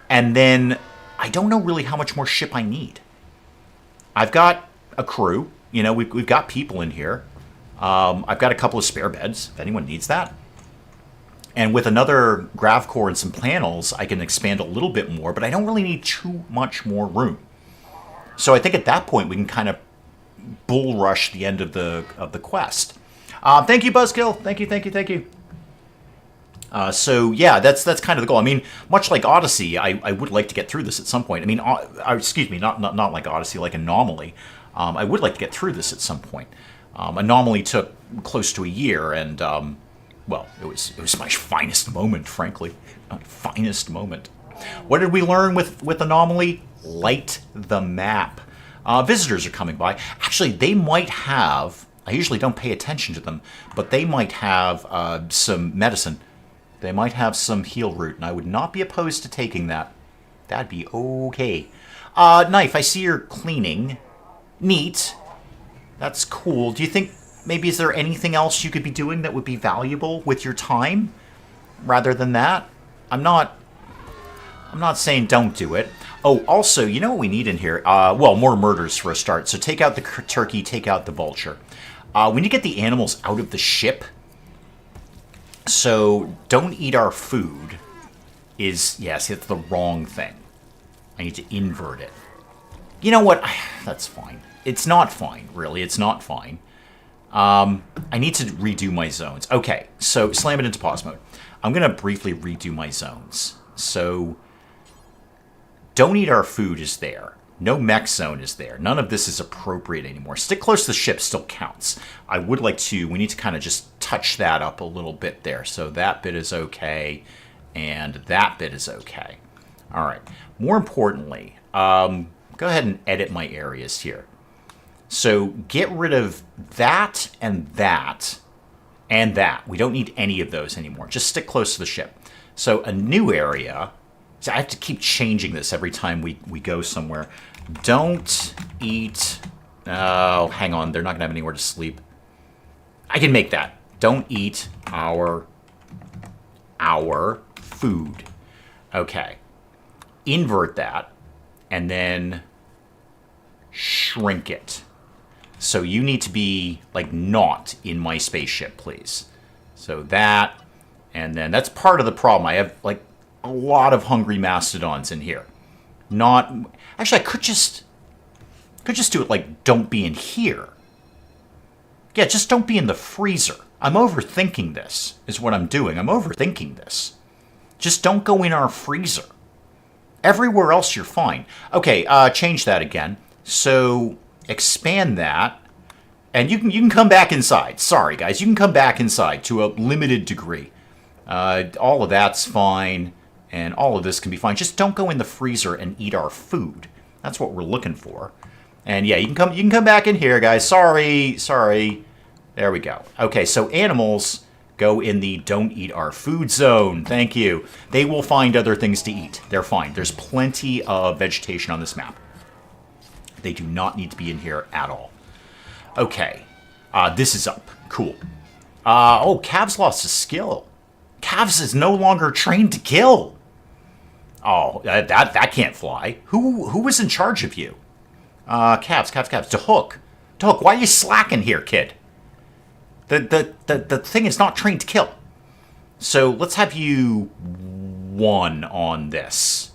and then I don't know really how much more ship I need. I've got a crew, we've got people in here. I've got a couple of spare beds if anyone needs that, and with another grav core and some panels I can expand a little bit more, but I don't really need too much more room. So I think at that point we can kind of bull rush the end of the quest. Thank you, Buzzkill. Thank you. So yeah, that's kind of the goal. I mean, much like Odyssey, I would like to get through this at some point. I mean, excuse me, not like Odyssey, like Anomaly. I would like to get through this at some point. Anomaly took close to a year, and well, it was my finest moment, frankly, finest moment. What did we learn with Anomaly? Light the map. Visitors are coming by. Actually, they might have. I usually don't pay attention to them, but they might have some medicine. They might have some heal root, and I would not be opposed to taking that. That'd be okay. Knife, I see you're cleaning. Neat. That's cool. Do you think maybe is there anything else you could be doing that would be valuable with your time rather than that? I'm not saying don't do it. Oh, also, you know what we need in here? Well, more murders for a start. So take out the turkey, take out the vulture. We need to get the animals out of the ship. So, don't eat our food is, yes, it's the wrong thing. I need to invert it. You know what? That's fine. It's not fine, really. It's not fine. I need to redo my zones. Okay, so slam it into pause mode. I'm going to briefly redo my zones. So, don't eat our food is there. No mech zone is there. None of this is appropriate anymore. Stick close to the ship still counts. I would like to, we need to kind of just touch that up a little bit there. So that bit is okay, and that bit is okay. All right. More importantly, go ahead and edit my areas here. So get rid of that and that and that. We don't need any of those anymore. Just stick close to the ship. So a new area So I have to keep changing this every time we go somewhere. Don't eat... Oh, hang on. They're not going to have anywhere to sleep. I can make that. Don't eat our food. Okay. Invert that. And then shrink it. So you need to be, like, not in my spaceship, please. So that, and then that's part of the problem. I have, like, a lot of hungry mastodons in here. Not... Actually, I could just do it like, don't be in here. Yeah, just don't be in the freezer. I'm overthinking this, is what I'm doing. I'm overthinking this. Just don't go in our freezer. Everywhere else, you're fine. Okay, change that again. So... expand that, and you can come back inside. Sorry, guys. You can come back inside to a limited degree. All of that's fine, and all of this can be fine. Just don't go in the freezer and eat our food. That's what we're looking for. And yeah, you can come back in here, guys. Sorry. There we go. Okay, so animals go in the don't eat our food zone. Thank you. They will find other things to eat. They're fine. There's plenty of vegetation on this map. They do not need to be in here at all. Okay. This is up. Cool. Oh, Cavs lost a skill. Cavs is no longer trained to kill. Oh, that can't fly. Who was in charge of you? Cavs. DeHook, why are you slacking here, kid? The thing is not trained to kill. So let's have you 1 on this.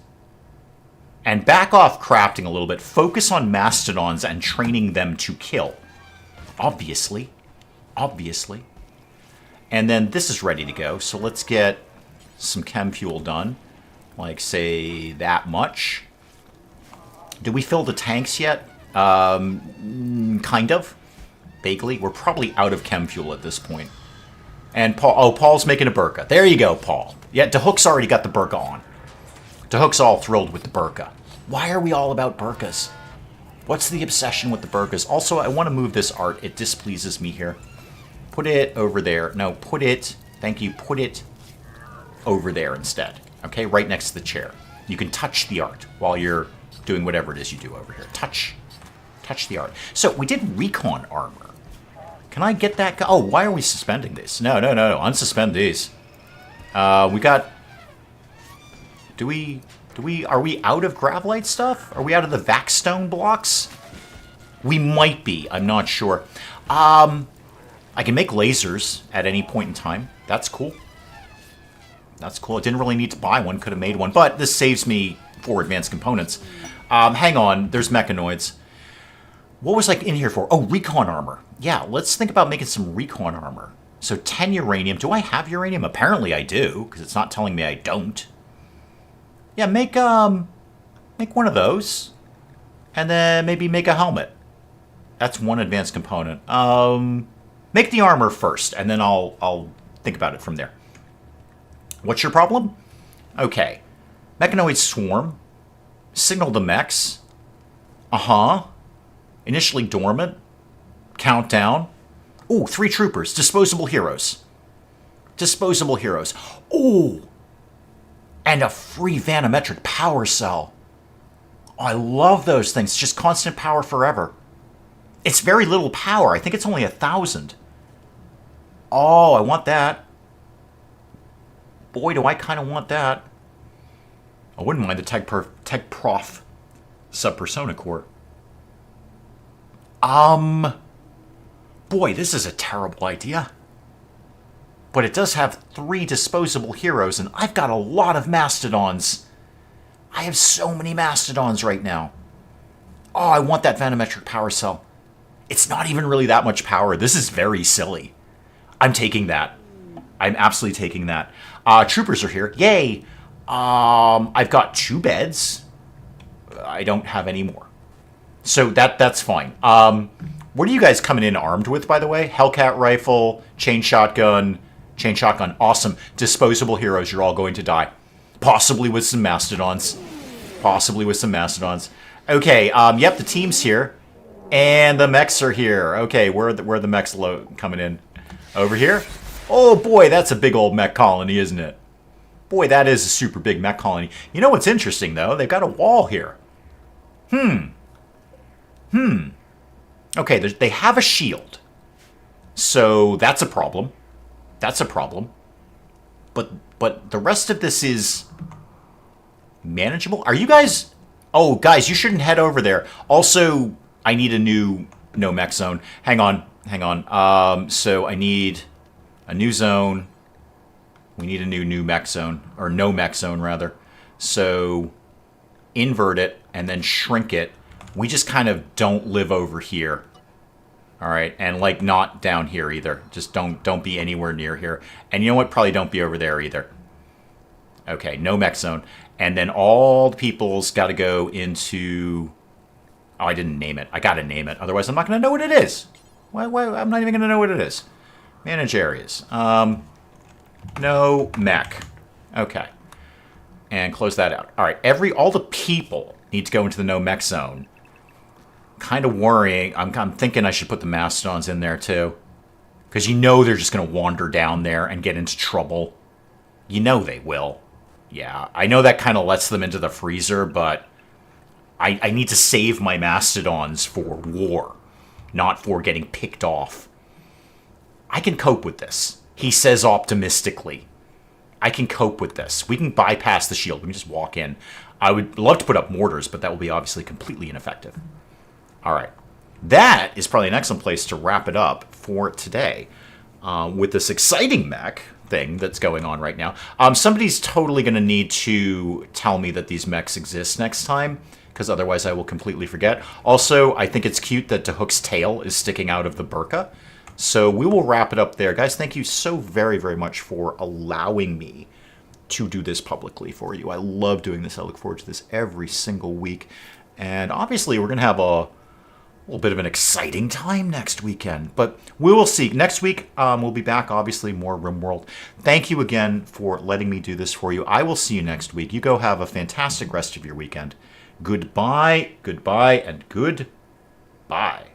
And back off crafting a little bit. Focus on mastodons and training them to kill. Obviously. And then this is ready to go. So let's get some chem fuel done. Like, say, that much. Did we fill the tanks yet? Kind of. Vaguely. We're probably out of chem fuel at this point. And Paul's making a burqa. There you go, Paul. Yeah, DeHook's already got the burqa on. DeHook's all thrilled with the burqa. Why are we all about burqas? What's the obsession with the burqas? Also, I want to move this art. It displeases me here. Put it over there. No, put it... Thank you. Put it over there instead. Okay, right next to the chair. You can touch the art while you're doing whatever it is you do over here. Touch the art. So, we did recon armor. Can I get that... Oh, why are we suspending this? No. Unsuspend these. We got... Are we out of Gravlite stuff? Are we out of the Vaxstone blocks? We might be. I'm not sure. I can make lasers at any point in time. That's cool. I didn't really need to buy one. Could have made one. But this saves me 4 advanced components. Hang on. There's mechanoids. What was I in here for? Oh, recon armor. Yeah, let's think about making some recon armor. So 10 uranium. Do I have uranium? Apparently I do, because it's not telling me I don't. Yeah, make one of those. And then maybe make a helmet. That's 1 advanced component. Make the armor first, and then I'll think about it from there. What's your problem? Okay. Mechanoid swarm. Signal the mechs. Initially dormant. Countdown. Ooh, 3 troopers. Disposable heroes. Ooh! And a free vanometric power cell. Oh, I love those things. Just constant power forever. It's very little power. I think it's only 1,000. Oh, I want that. Boy, do I kind of want that. I wouldn't mind the Tech Prof Sub-Persona Core. Boy, this is a terrible idea. But it does have 3 disposable heroes, and I've got a lot of mastodons. I have so many mastodons right now. Oh, I want that vanometric power cell. It's not even really that much power. This is very silly. I'm taking that. I'm absolutely taking that. Troopers are here. Yay! I've got 2 beds. I don't have any more. So that's fine. What are you guys coming in armed with, by the way? Hellcat rifle, chain shotgun, awesome. Disposable heroes, you're all going to die. Possibly with some mastodons. Okay, yep, the team's here. And the mechs are here. Okay, where are the mechs coming in? Over here? Oh boy, that's a big old mech colony, isn't it? Boy, that is a super big mech colony. You know what's interesting, though? They've got a wall here. Okay, they have a shield. So that's a problem. That's a problem. But the rest of this is manageable. Are you guys... Oh, guys, you shouldn't head over there. Also, I need a new no mech zone. Hang on. So I need a new zone. We need a new mech zone. Or no mech zone, rather. So invert it and then shrink it. We just kind of don't live over here. All right, and like not down here either. Just don't be anywhere near here. And you know what? Probably don't be over there either. Okay, no mech zone. And then all the people's got to go into... Oh, I didn't name it. I got to name it. Otherwise, I'm not going to know what it is. Why, I'm not even going to know what it is. Manage areas. No mech. Okay. And close that out. All right, all the people need to go into the no mech zone. Kind of worrying. I'm thinking I should put the mastodons in there too. Because you know they're just going to wander down there and get into trouble. You know they will. Yeah, I know that kind of lets them into the freezer, but I need to save my mastodons for war, not for getting picked off. I can cope with this, he says optimistically. I can cope with this. We can bypass the shield. We can just walk in. I would love to put up mortars, but that will be obviously completely ineffective. All right. That is probably an excellent place to wrap it up for today with this exciting mech thing that's going on right now. Somebody's totally going to need to tell me that these mechs exist next time, because otherwise I will completely forget. Also, I think it's cute that Dahook's tail is sticking out of the burqa. So we will wrap it up there. Guys, thank you so very, very much for allowing me to do this publicly for you. I love doing this. I look forward to this every single week. And obviously, we're going to have a little bit of an exciting time next weekend. But we will see. Next week, we'll be back, obviously, more RimWorld. Thank you again for letting me do this for you. I will see you next week. You go have a fantastic rest of your weekend. Goodbye, goodbye, and goodbye.